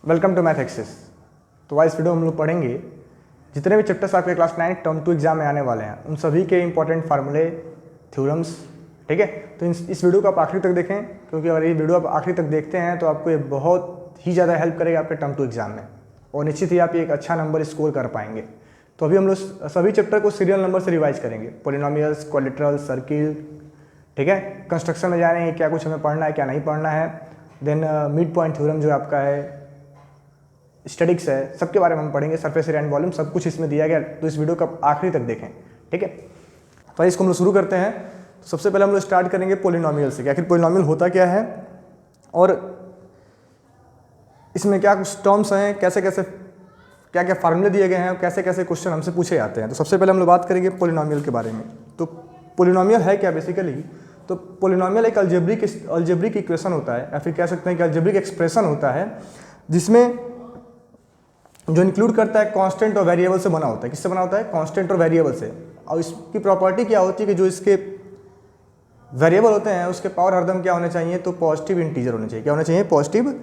Welcome to math access. तो आज इस वीडियो में हम लोग पढ़ेंगे जितने भी चैप्टर्स आपके क्लास 9 टर्म 2 एग्जाम में आने वाले हैं उन सभी के इंपॉर्टेंट फार्मूले, थ्योरम्स। ठीक है, तो इस वीडियो को आप आखिरी तक देखें, क्योंकि अगर ये वीडियो आप आखिरी तक देखते हैं तो आपको ये बहुत ही ज़्यादा हेल्प करेगा आपके टर्म 2 एग्जाम में, और निश्चित ही आप एक अच्छा नंबर स्कोर कर पाएंगे। तो अभी हम लोग सभी चैप्टर को सीरियल नंबर से रिवाइज करेंगे, पॉलिनोमियल्स, क्वाड्रेटरल, सर्किल। ठीक है, कंस्ट्रक्शन में जानेंगे क्या कुछ हमें पढ़ना है, क्या नहीं पढ़ना है। देन मिड पॉइंट थ्योरम जो आपका है, स्टैटिक्स है, सबके बारे में हम पढ़ेंगे। सरफेस एरिया एंड वॉल्यूम सब कुछ इसमें दिया गया, तो इस वीडियो को आप आखिरी तक देखें। ठीक है, तो इसको हम लोग शुरू करते हैं। तो सबसे पहले हम लोग स्टार्ट करेंगे पॉलिनोमियल से कि आखिर पॉलिनोमियल होता क्या है और इसमें क्या कुछ टर्म्स हैं, कैसे कैसे क्या क्या फार्मूले दिए गए हैं, कैसे कैसे क्वेश्चन हमसे पूछे जाते हैं। तो सबसे पहले हम लोग बात करेंगे पॉलिनोमियल के बारे में। तो पॉलिनोमियल है क्या बेसिकली? तो पॉलिनोमियल एक अलजेब्रिक इक्वेशन होता है, या फिर कह सकते हैं कि अलजेब्रिक एक्सप्रेशन होता है, जिसमें जो इंक्लूड करता है कांस्टेंट और वेरिएबल से बना होता है। किससे बना होता है? कांस्टेंट और वेरिएबल से। और इसकी प्रॉपर्टी क्या होती है कि जो इसके वेरिएबल होते हैं उसके पावर हरदम क्या होने चाहिए? तो पॉजिटिव इंटीजर होने चाहिए। क्या होने चाहिए? Positive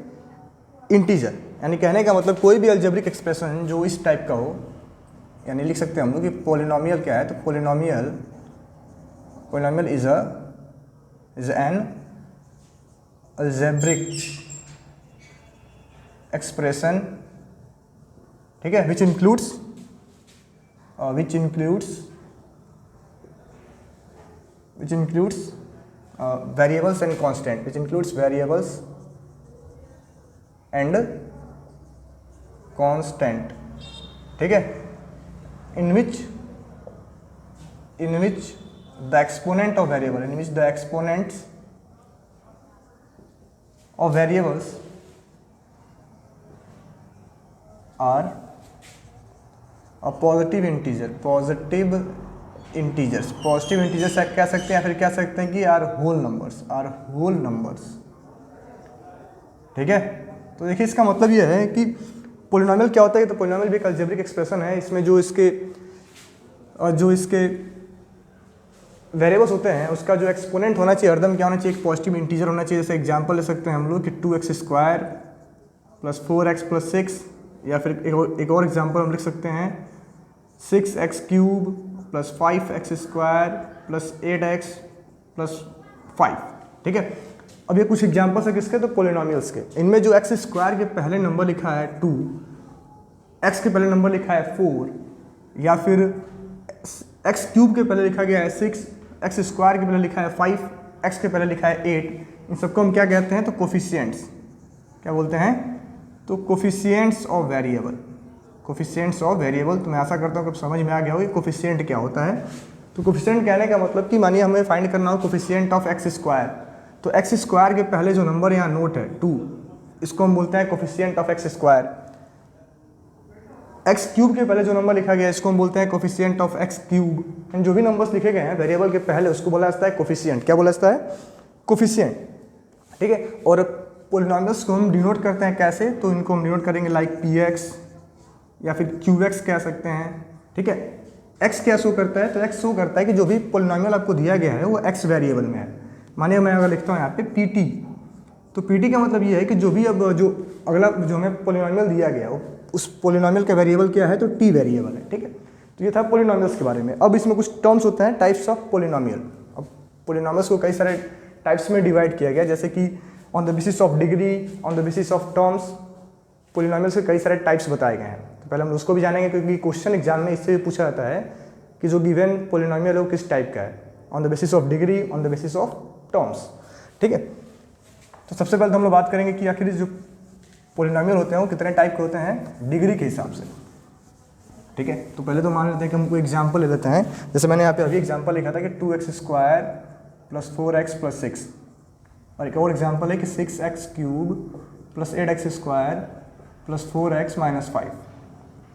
integer. यानी कहने का मतलब कोई भी अलजेब्रिक एक्सप्रेशन जो इस टाइप का हो, यानी लिख सकते हैं हम लोग कि पॉलिनोमियल क्या है? तो polynomial is an algebraic expression, ठीक है, which includes variables and constant, which includes variables and constant, ठीक है, in which the exponent of variable, in which the exponents of variables are a positive integers कह सकते हैं, या फिर कह सकते हैं कि आर होल नंबर्स। ठीक है, तो देखिए इसका मतलब यह है कि पॉलिनोमियल क्या होता है। तो पॉलिनोमियल भी एक अलजेब्रिक एक्सप्रेशन है। इसमें जो इसके वेरिएबल्स होते हैं उसका जो एक्सपोनेंट होना चाहिए हरदम क्या होना चाहिए? एक पॉजिटिव इंटीजर होना चाहिए। जैसे एग्जांपल ले सकते हैं हम लोग कि 2x² + 4x + 6, या फिर एक और एग्जांपल हम लिख सकते हैं 6x³ + 5x² + 8x + 5। ठीक है, अब ये कुछ एग्जांपल्स है किसके? तो पॉलिनोमियल्स के। इनमें जो x² के पहले नंबर लिखा है 2, x के पहले नंबर लिखा है 4, या फिर x³ के पहले लिखा गया है 6, x² के पहले लिखा है 5, x के पहले लिखा है 8, इन सबको हम क्या कहते हैं? तो कोफिशिएंट्स। क्या बोलते हैं? तो कोफिशिएंट्स ऑफ वेरिएबल। तो मैं आशा करता हूँ कि समझ में आ गया हो कि कोफिशिएंट क्या होता है। तो कोफिशिएंट कहने का मतलब कि मानिए हमें फाइंड करना हो कोफिशिएंट ऑफ x², तो x² के पहले जो नंबर यहाँ नोट है 2, इसको हम बोलते हैं कोफिशिएंट ऑफ x²। x³ के पहले जो नंबर लिखा गया है इसको हम बोलते हैं कोफिशिएंट ऑफ x³। जो भी नंबर्स लिखे गए हैं वेरिएबल के पहले उसको बोला जाता है कोफिशिएंट। क्या बोला जाता है? कोफिशिएंट। ठीक है, और पॉलिनोमियल्स को हम डिनोट करते हैं कैसे? तो इनको हम डिनोट करेंगे लाइक px या फिर qx कह सकते हैं। ठीक है, x क्या शो करता है? तो x शो करता है कि जो भी पॉलिनोमियल आपको दिया गया है वो x वेरिएबल में है। मानिए मैं अगर लिखता हूँ यहाँ पे pt, तो pt का मतलब ये है कि जो भी अब जो अगला जो हमें पॉलिनोमियल दिया गया है उस पॉलिनोमियल का वेरिएबल क्या है? तो t वेरिएबल है। ठीक है, तो ये था पॉलिनोमियल्स के बारे में। अब इसमें कुछ टर्म्स होते हैं, टाइप्स ऑफ पॉलिनोमियल। अब पॉलिनोमियल्स को कई सारे टाइप्स में डिवाइड किया गया, जैसे कि on the basis of degree, on the basis of terms. Polynomials के कई सारे टाइप्स बताए गए हैं। तो पहले हम उसको भी जानेंगे, क्योंकि क्वेश्चन एग्जाम में इससे भी पूछा जाता है कि जो गिवन पॉलिनोमियल है वो किस टाइप का है, on the basis of degree, on the basis of terms. ठीक है, तो सबसे पहले तो हम लोग बात करेंगे कि आखिर जो पॉलिनोमियल होते हैं वो कितने टाइप के होते हैं डिग्री के हिसाब से। ठीक है, तो पहले तो मान लेते हैं कि हमको एग्जाम्पल ले लेते हैं। जैसे मैंने यहाँ पे अभी एग्जाम्पल लिखा था कि 2x² + 4x + 6, और एक और एग्जाम्पल है कि 6x³ + 8x² + 4x - 5।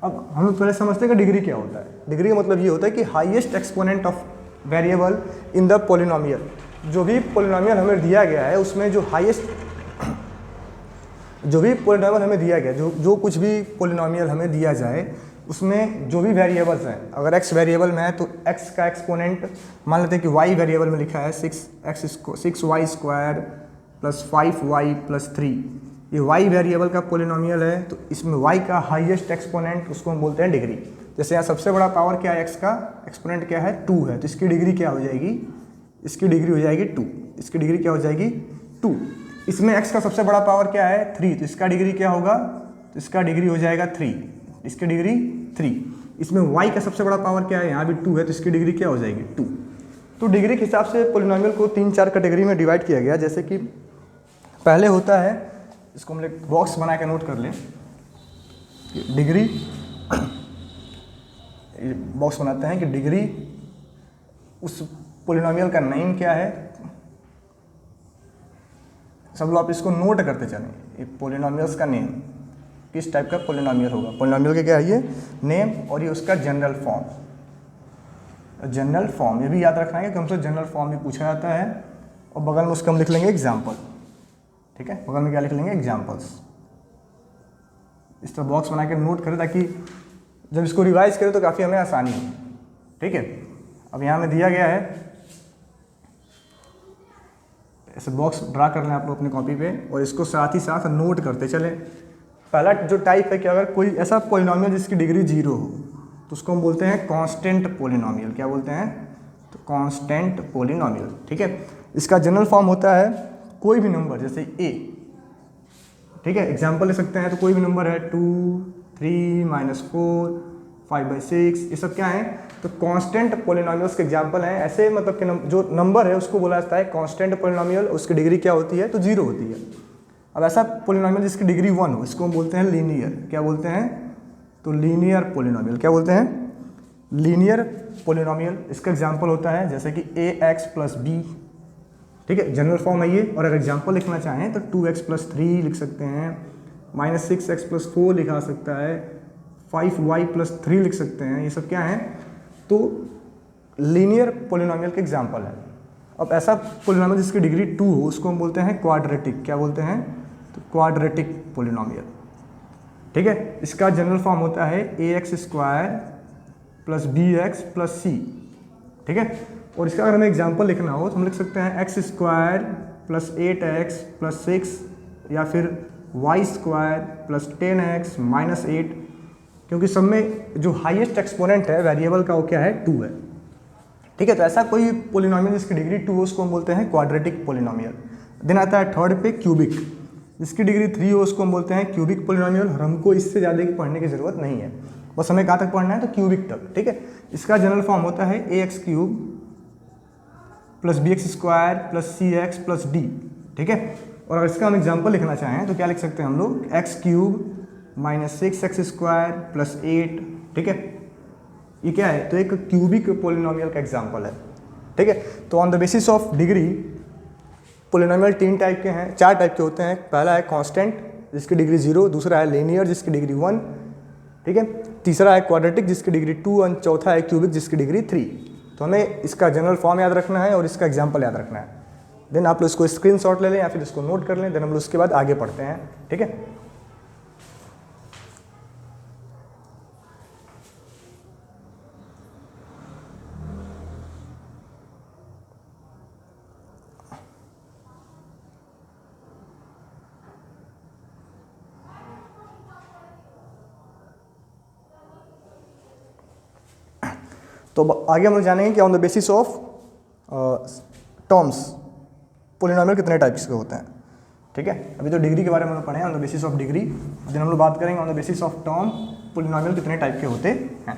अब हम लोग पहले समझते हैं कि डिग्री क्या होता है। डिग्री का मतलब ये होता है कि highest exponent of variable in the polynomial. जो भी पॉलिनोमियल हमें दिया गया है उसमें जो भी पॉलिनोमियल हमें दिया गया, जो कुछ भी पॉलिनोमियल हमें दिया जाए उसमें जो भी वेरिएबल्स हैं, अगर x वेरिएबल में है तो x का एक्सपोनेंट मान लेते हैं कि y वेरिएबल में लिखा है 6y² + 5y + 3, ये y वेरिएबल का पोलिनोमियल है, तो इसमें y का हाईएस्ट एक्सपोनेंट उसको हम बोलते हैं डिग्री। जैसे यहाँ सबसे बड़ा पावर क्या है, x का एक्सपोनेंट क्या है 2 है, तो इसकी डिग्री क्या हो जाएगी, इसकी डिग्री हो जाएगी 2, इसकी डिग्री क्या हो जाएगी 2। इसमें x का सबसे बड़ा पावर क्या है 3, तो इसका डिग्री क्या होगा, तो इसका डिग्री हो जाएगा 3, इसकी डिग्री 3। इसमें y का सबसे बड़ा पावर क्या है, यहाँ भी 2 है, तो इसकी डिग्री क्या हो जाएगी 2। तो डिग्री के हिसाब से पोलिनोमियल को 3-4 कैटेगरी में डिवाइड किया गया। जैसे कि पहले होता है, इसको हम लोग बॉक्स बना के नोट कर लें, डिग्री बॉक्स बनाते हैं कि डिग्री उस पोलिनोमियल का नेम क्या है। सब लोग आप इसको नोट करते चलें, ये पोलिनोमियल्स का नेम किस टाइप का पोलिनोमियल होगा। पोलिनोमियल का क्या है, ये नेम, और ये उसका जनरल फॉर्म। जनरल फॉर्म ये भी याद रखना है कि हमसे जनरल फॉर्म भी पूछा जाता है, और बगल में उसका हम लिख लेंगे एग्जाम्पल। ठीक है, बगल में क्या लिख लेंगे, एग्जाम्पल्स। इस तरह बॉक्स बना के नोट करें ताकि जब इसको रिवाइज करें तो काफ़ी हमें आसानी हो। ठीक है, अब यहाँ में दिया गया है, ऐसे बॉक्स ड्रा कर लें आप लोग अपनी कॉपी पे, और इसको साथ ही साथ नोट करते चलें। पहला जो टाइप है कि अगर कोई ऐसा पोलिनोमियल जिसकी डिग्री 0 हो तो उसको हम बोलते हैं कांस्टेंट पोलिनोमियल। क्या बोलते हैं, तो कांस्टेंट पोलिनोमियल। ठीक है, इसका जनरल फॉर्म होता है कोई भी नंबर, जैसे a। ठीक है, एग्जाम्पल ले सकते हैं, तो कोई भी नंबर है 2, 3, -4, 5/6, ये सब क्या है, तो कांस्टेंट पोलिनोमियल्स के एग्जाम्पल हैं। ऐसे मतलब कि जो नंबर है उसको बोला जाता है कांस्टेंट पोलिनोमियल, उसकी डिग्री क्या होती है, तो 0 होती है। अब ऐसा पोलिनोमियल जिसकी डिग्री 1 हो, इसको हम बोलते हैं लीनियर। क्या बोलते हैं, तो लीनियर पोलिनोमियल। क्या बोलते हैं, लीनियर पोलिनोमियल। इसका एग्जाम्पल होता है जैसे कि ax + b। ठीक है, जनरल फॉर्म है ये। और अगर एग्जाम्पल लिखना चाहें तो 2x + 3 लिख सकते हैं, -6x + 4 लिखा सकता है, 5y + 3 लिख सकते हैं। ये सब क्या है, तो लीनियर पोलिनोमियल के एग्जाम्पल है। अब ऐसा पोलिनोमियल जिसकी डिग्री 2 हो उसको हम बोलते हैं क्वाड्रेटिक। क्या बोलते हैं, तो क्वाड्रेटिक पोलिनोमियल। ठीक है, इसका जनरल फॉर्म होता है ax² + bx + c। ठीक है, और इसका अगर हमें एग्जाम्पल लिखना हो तो हम लिख सकते हैं x² + 8x + 6, या फिर y² + 10x - 8, क्योंकि सब में जो हाईएस्ट एक्सपोनेंट है वेरिएबल का वो क्या है, 2 है। ठीक है, तो ऐसा कोई पोलिनोमियल जिसकी डिग्री 2 हो उसको हम बोलते हैं क्वाड्रेटिक पोलिनोमियल। देन आता है थर्ड पे क्यूबिक, जिसकी डिग्री 3 हो उसको हम बोलते हैं क्यूबिक पोलिनोमियल। और हमको इससे ज़्यादा की पढ़ने की ज़रूरत नहीं है, बस हमें कहाँ तक पढ़ना है, तो क्यूबिक तक। ठीक है, इसका जनरल फॉर्म होता है ax³ + bx² + cx + d। ठीक है, और अगर इसका हम एग्जाम्पल लिखना चाहें तो क्या लिख सकते हैं हम लोग, x³ - 6x² + 8। ठीक है, ये क्या है, तो एक क्यूबिक पोलिनोमियल का एग्जाम्पल है। ठीक है, तो on the basis of degree polynomial 3 type के हैं, 4 टाइप के होते हैं। पहला है कांस्टेंट जिसकी डिग्री 0, दूसरा है लीनियर जिसकी डिग्री 1, ठीक है, तीसरा है क्वाड्रेटिक जिसकी डिग्री 2, और चौथा है क्यूबिक जिसकी डिग्री 3। तो हमें इसका जनरल फॉर्म याद रखना है और इसका एग्जाम्पल याद रखना है। देन आप लोग इसको स्क्रीनशॉट ले लें या फिर इसको नोट कर लें, देन हम लोग उसके बाद आगे पढ़ते हैं। ठीक है, तो आगे हम लोग जानेंगे कि on the basis of terms polynomial कितने टाइप्स के होते हैं। ठीक है, अभी तो डिग्री के बारे में हम लोग पढ़े हैं, on the basis of degree. दिन हम लोग बात करेंगे on the basis of term polynomial कितने टाइप के होते हैं।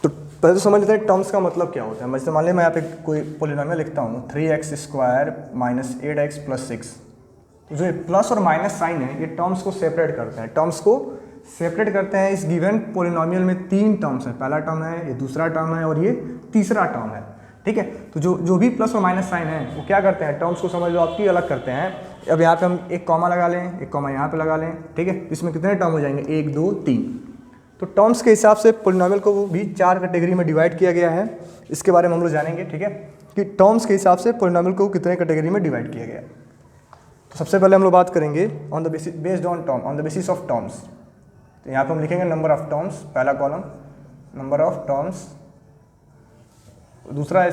तो पहले तो समझ लेते हैं टर्म्स का मतलब क्या होता है। जैसे मान लिया मैं यहाँ पे कोई पोलिनोमियल लिखता हूँ 3x² - 8x + 6। तो जो ये प्लस और माइनस साइन है ये टर्म्स को सेपरेट करते हैं, टर्म्स को सेपरेट करते हैं। इस गिवन पोलिनोमियल में 3 टर्म्स है, पहला टर्म है, ये दूसरा टर्म है, और ये तीसरा टर्म है। ठीक है, तो जो भी प्लस और माइनस साइन है वो क्या करते हैं, टर्म्स को समझ लो आपकी अलग करते हैं। अब यहाँ पे हम एक कॉमा लगा लें, एक कॉमा यहाँ पे लगा लें। ठीक है, इसमें कितने टर्म हो जाएंगे, 1, 2, 3। तो टर्म्स के हिसाब से पोलिनोमियल को भी 4 कैटेगरी में डिवाइड किया गया है। इसके बारे में हम लोग जानेंगे। ठीक है, कि टर्म्स के हिसाब से पोलिनोमियल को कितने कैटेगरी में डिवाइड किया गया है। तो सबसे पहले हम लोग बात करेंगे on the basis based on term, on the basis of terms. तो यहाँ पे हम लिखेंगे नंबर ऑफ टर्म्स, पहला कॉलम नंबर ऑफ टर्म्स दूसरा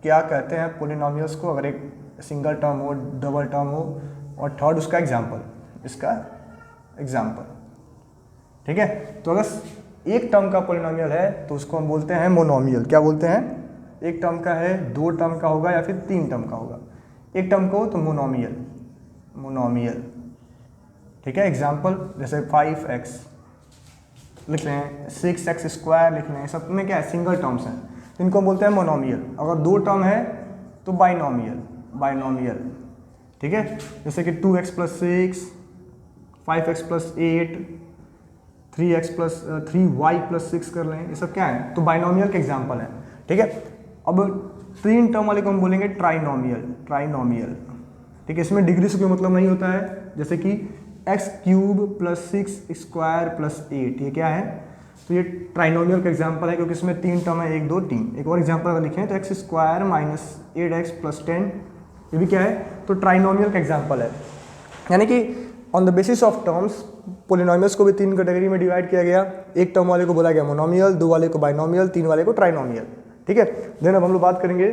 क्या कहते हैं पोलिनोमियल्स को, अगर एक सिंगल टर्म हो, डबल टर्म हो, और थर्ड उसका एग्जाम्पल, इसका एग्जाम्पल, ठीक है। तो अगर एक टर्म का पोलिनोमियल है तो उसको हम बोलते हैं मोनोमियल। क्या बोलते हैं? एक टर्म का है, दो टर्म का होगा या फिर तीन टर्म का होगा। एक टर्म का हो तो मोनोमियल, मोनोमियल, ठीक है। एग्जाम्पल जैसे 5x लिख रहे हैं, 6x² लिख रहे हैं, सब में क्या है? सिंगल टर्म्स हैं, तो इनको बोलते हैं मोनोमियल। अगर दो टर्म है तो बाइनोमियल, बाइनोमियल, ठीक है। जैसे कि 2x + 6, 5x + 8, 3y + 6 कर लें, ये सब क्या है? तो बाइनोमियल के एग्जाम्पल हैं, ठीक है। अब तीन टर्म वाले को हम बोलेंगे ट्राइनोमियल, ट्राइनोमियल, ठीक है। इसमें डिग्री से कोई मतलब नहीं होता है, जैसे कि x³ + 6² + 8, ये क्या है? तो ये ट्राइनोमियल का एग्जाम्पल है, क्योंकि इसमें तीन टर्म है, 1 2 3। एक और एग्जाम्पल अगर लिखें तो x² - 8x + 10, ये भी क्या है? तो ट्राइनोमियल का एग्जाम्पल है। यानी कि on the basis of terms polynomials को भी तीन कैटेगरी में डिवाइड किया गया। एक टर्म वाले को बोला गया मोनोमियल, दो वाले को बाइनोमियल, तीन वाले को ट्राइनोमियल, ठीक है। देन अब हम लोग बात करेंगे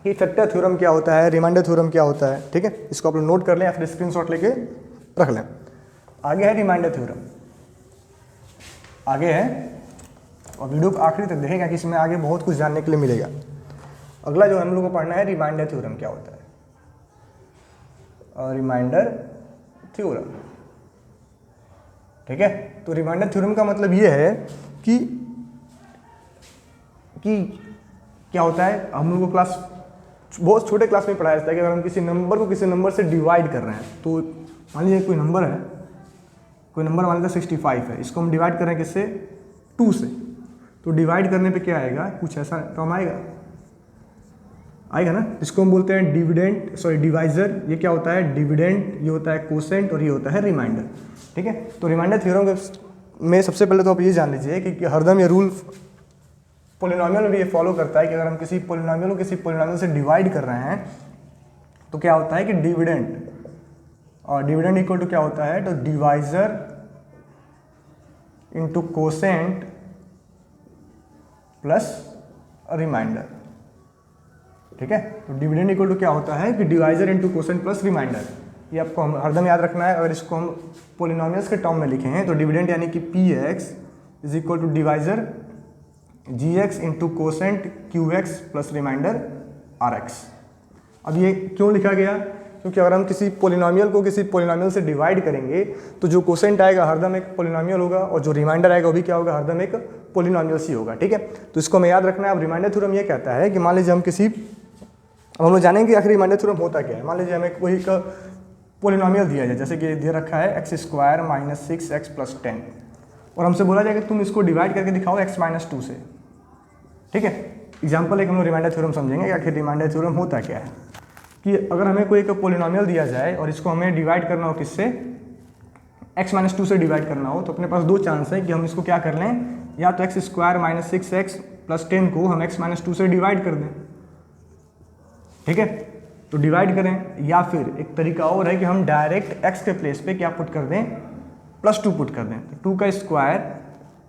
कि फैक्टर थ्योरम क्या होता है, रिमाइंडर थ्योरम क्या होता है, ठीक है। इसको आप लोग नोट कर लें या फिर स्क्रीनशॉट लेके रख लें। आगे है रिमाइंडर थ्योरम, आगे है, और वीडियो को आखिरी तक देखेगा कि इसमें आगे बहुत कुछ जानने के लिए मिलेगा। अगला जो हम लोग को पढ़ना है रिमाइंडर थ्योरम क्या होता है, और रिमाइंडर थ्योरम, ठीक है। तो रिमाइंडर थ्योरम का मतलब ये है कि क्या होता है, हम लोग को क्लास बहुत छोटे क्लास में पढ़ाया जाता है कि अगर हम किसी नंबर को किसी नंबर से डिवाइड कर रहे हैं, तो मान लीजिए कोई नंबर है, कोई नंबर मान लीजिए 65 है, इसको हम डिवाइड कर रहे हैं किससे? 2 से। तो डिवाइड करने पे क्या आएगा? कुछ ऐसा टर्म आएगा ना, इसको हम बोलते हैं डिविडेंड, सॉरी डिवाइजर। ये क्या होता है? डिविडेंड, ये होता है कोसेंट, और ये होता है रिमाइंडर, ठीक है। तो रिमाइंडर थ्योरम में सबसे पहले तो आप ये जान लीजिए कि हरदम ये रूल पोलिनोमियल में भी ये फॉलो करता है कि अगर हम किसी पोलिनोमियल को किसी पोलिनोमियल से डिवाइड कर रहे हैं तो क्या होता है कि डिविडेंड, और डिविडेंड इक्वल टू क्या होता है? तो divisor into quotient plus remainder, ठीक है। तो डिविडेंड इक्वल टू क्या होता है कि divisor into quotient plus remainder. ये आपको हम हरदम याद रखना है। अगर इसको हम पोलिनोमियल्स के टर्म में लिखे हैं तो डिविडेंड यानी कि px is equal to divisor gx into quotient qx plus remainder rx। अब ये क्यों लिखा गया? क्योंकि अगर हम किसी पोलिनोमियल को किसी पोलिनोमियल से डिवाइड करेंगे तो जो कोसेंट आएगा हरदम एक पोलिनोमियल होगा, और जो रिमाइंडर आएगा वो भी क्या होगा? हरदम एक पोलिनोमियल ही होगा, ठीक है। तो इसको हमें याद रखना है। अब रिमाइंडर थ्योरम ये कहता है कि मान लीजिए हम लोग जानेंगे आखिर रिमाइंडर थ्योरम होता क्या है। मान लीजिए हमें कोई एक पोलिनोमियल दिया जाए, जैसे कि दे रखा है x² - 6x + 10, और हमसे बोला जाए कि तुम इसको डिवाइड करके दिखाओ x - 2 से, ठीक है। एग्जाम्पल एक हम लोग रिमाइंडर थ्योरम समझेंगे कि आखिर रिमाइंडर थ्योरम होता क्या है। कि अगर हमें कोई एक पोलिनोमियल दिया जाए और इसको हमें डिवाइड करना हो किससे? x - 2 से डिवाइड करना हो, तो अपने पास दो चांस है कि हम इसको क्या कर लें, या तो x² - 6x + 10 को हम x - 2 से डिवाइड कर दें, ठीक है। तो डिवाइड करें, या फिर एक तरीका और है कि हम डायरेक्ट x के प्लेस पे क्या पुट कर दें? +2 पुट कर दें। तो 2 का स्क्वायर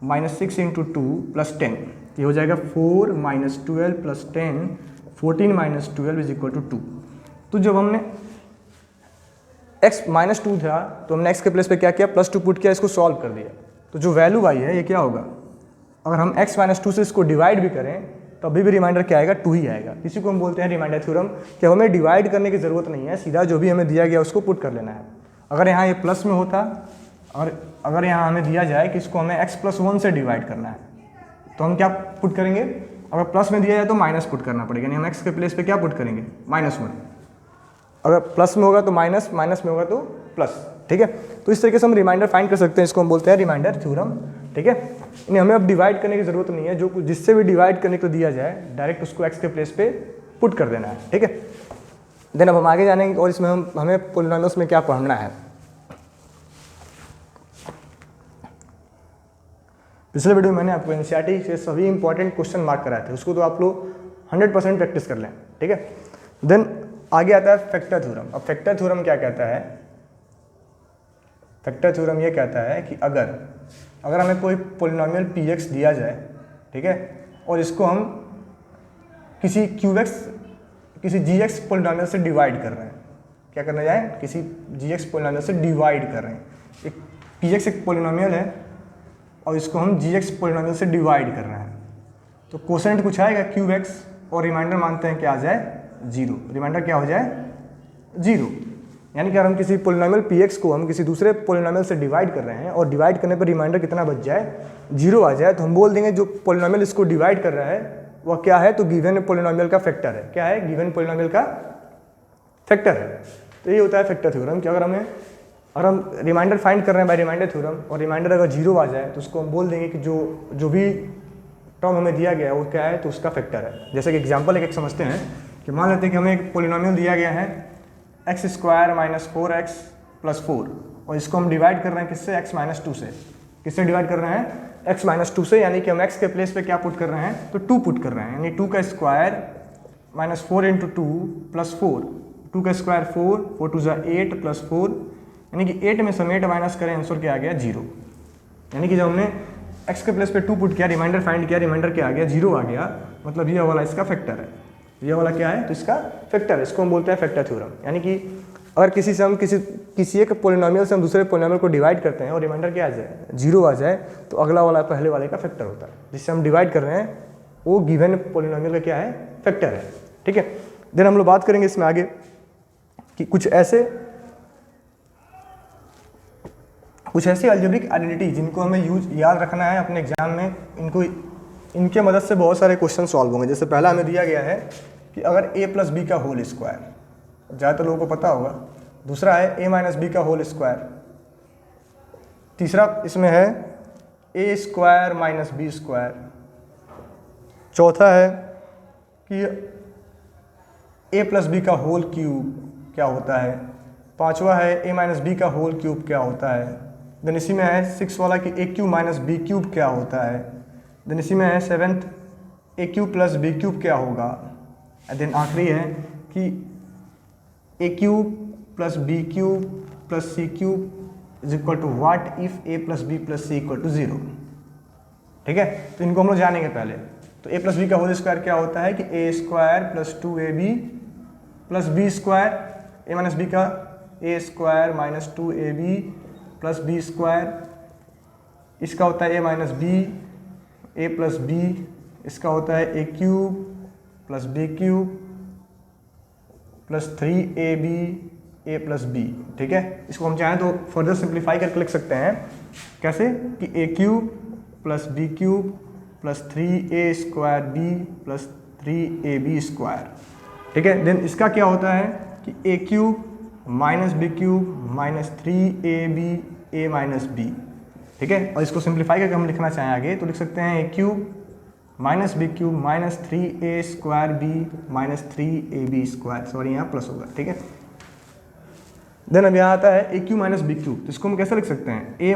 -6 × 2 + 10, ये हो जाएगा 4 - 12 + 10, 14 - 12 = 2। तो जब हमने x - 2 था तो हमने x के प्लेस पे क्या किया? +2 पुट किया, इसको सॉल्व कर दिया। तो जो वैल्यू आई है ये क्या होगा? अगर हम x - 2 से इसको डिवाइड भी करें तो अभी भी रिमाइंडर क्या आएगा? 2 ही आएगा। इसी को हम बोलते हैं रिमाइंडर थ्योरम, कि हमें डिवाइड करने की ज़रूरत नहीं है, सीधा जो भी हमें दिया गया उसको पुट कर लेना है। अगर यहाँ ये प्लस में होता, और अगर यहाँ हमें दिया जाए कि इसको हमें x + 1 से डिवाइड करना है, तो हम क्या पुट करेंगे? अगर प्लस में दिया जाए तो माइनस पुट करना पड़ेगा, यानी हम x के प्लेस पे क्या पुट करेंगे? -1। अगर प्लस में होगा तो माइनस, माइनस में होगा तो प्लस, ठीक है। तो इस तरीके से हम रिमाइंडर फाइंड कर सकते हैं, इसको हम बोलते हैं रिमाइंडर थ्योरम, ठीक है। यानी हमें अब डिवाइड करने की जरूरत नहीं है, जो जिससे भी डिवाइड करने को दिया जाए डायरेक्ट उसको x के प्लेस पे पुट कर देना है, ठीक है। देन अब हम आगे जानेंगे और इसमें हमें पोलिनोमियल्स में क्या पढ़ना है। पिछले वीडियो में मैंने आपको एनसीईआरटी से सभी इंपॉर्टेंट क्वेश्चन मार्क कराए थे, उसको तो आप लोग 100% प्रैक्टिस कर लें, ठीक है। देन आगे आता है फैक्टर थ्योरम। अब फैक्टर थ्योरम क्या कहता है? फैक्टर थ्योरम ये कहता है कि अगर हमें कोई पोलिनोमियल px दिया जाए, ठीक है, और इसको हम किसी QX किसी GX पोलिनोमियल से डिवाइड कर रहे हैं, क्या करने जाए, किसी GX पोलिनोमियल से डिवाइड कर रहे हैं। एक PX एक पोलिनोमियल है और इसको हम GX पोलिनोमियल से डिवाइड कर रहे हैं, तो कोसेंट कुछ आएगा QX और रिमाइंडर मानते हैं क्या आ जाए 0, रिमाइंडर क्या हो जाए 0। यानी कि अगर हम किसी पोलिनोमियल PX को हम किसी दूसरे पोलिनोमियल से डिवाइड कर रहे हैं और डिवाइड करने पर रिमाइंडर कितना बच जाए 0 आ जाए, तो हम बोल देंगे जो पोलिनोमियल इसको डिवाइड कर रहा है वह क्या है, तो गिवन पोलिनोमियल का फैक्टर है। क्या है, गिवन पोलिनोमियल का फैक्टर है। तो ये होता है फैक्टर थ्योरम। कि अगर हम रिमाइंडर फाइंड कर रहे हैं बाय रिमाइंडर थ्योरम और रिमाइंडर अगर 0 आ जाए तो उसको हम बोल देंगे कि जो भी टर्म हमें दिया गया है वो क्या है, तो उसका फैक्टर है। जैसे कि एग्जांपल एक समझते हैं कि मान लेते हैं कि हमें एक पोलिनोमियल दिया गया है x² - 4x + 4 और इसको हम डिवाइड कर रहे हैं किससे, x - 2 से। किससे डिवाइड कर रहे हैं, x - 2 से, यानी कि हम x के प्लेस पे क्या पुट कर रहे हैं, तो 2 पुट कर रहे हैं। यानी 2 का स्क्वायर -4 × 2 + 4, 2 का स्क्वायर 4, 4 2 8 + 4, यानी कि 8 में से 8 माइनस करें आंसर क्या आ गया 0। यानी कि जब हमने x के प्लेस पे 2 पुट किया, रिमाइंडर फाइंड किया, रिमाइंडर क्या आ गया 0 आ गया, मतलब ये वाला इसका फैक्टर है। ये वाला क्या है, तो इसका फैक्टर है। इसको हम बोलते हैं फैक्टर थ्योरम। यानी कि अगर किसी से हम किसी एक पोलिनोमियल से हम दूसरे पोलिनोमियल को डिवाइड करते हैं और रिमाइंडर क्या आ जाए 0 आ जाए, तो अगला वाला पहले वाले का फैक्टर होता है। जिससे हम डिवाइड कर रहे हैं वो गिवन पोलिनोमियल का क्या है, फैक्टर है। ठीक है, देन हम लोग बात करेंगे इसमें आगे कि कुछ ऐसी अलजेब्रिक आइडेंटिटी जिनको हमें याद रखना है अपने एग्जाम में। इनके मदद से बहुत सारे क्वेश्चन सॉल्व होंगे। जैसे पहला हमें दिया गया है कि अगर a + b का होल स्क्वायर, ज़्यादातर लोगों को पता होगा। दूसरा है a - b का होल स्क्वायर। तीसरा इसमें है a² - b²। चौथा है कि a + b का होल क्यूब क्या होता है। पांचवा है a - b का होल क्यूब क्या होता है। देन इसी में है 6 वाला कि a³ - b³ क्या होता है। देन इसी में है 7th a³ + b³ क्या होगा। देन आखिरी है कि a³ + b³ + c³ = what if a + b + c = 0। ठीक है, तो इनको हम लोग जानेंगे पहले। तो a + b का होल स्क्वायर क्या होता है कि a² + 2ab + b², a - b का a² - 2ab + b², इसका होता है a - b, a + b, इसका होता है a³ + b³ + 3ab a + b। ठीक है, इसको हम चाहें तो फर्दर सिंप्लीफाई करके लिख सकते हैं। कैसे कि a³ + b³ + 3a²b + 3ab²। ठीक है, देन इसका क्या होता है कि a³ - b³ - 3ab a - b। ठीक है, और इसको सिंप्लीफाई करके हम लिखना चाहें आगे तो लिख सकते हैं a³ - b³ - 3a²b - 3ab²। Sorry यहाँ प्लस होगा। ठीक है, देन अब यहाँ आता है a³ - b³। तो इसको हम कैसे लिख सकते हैं, a -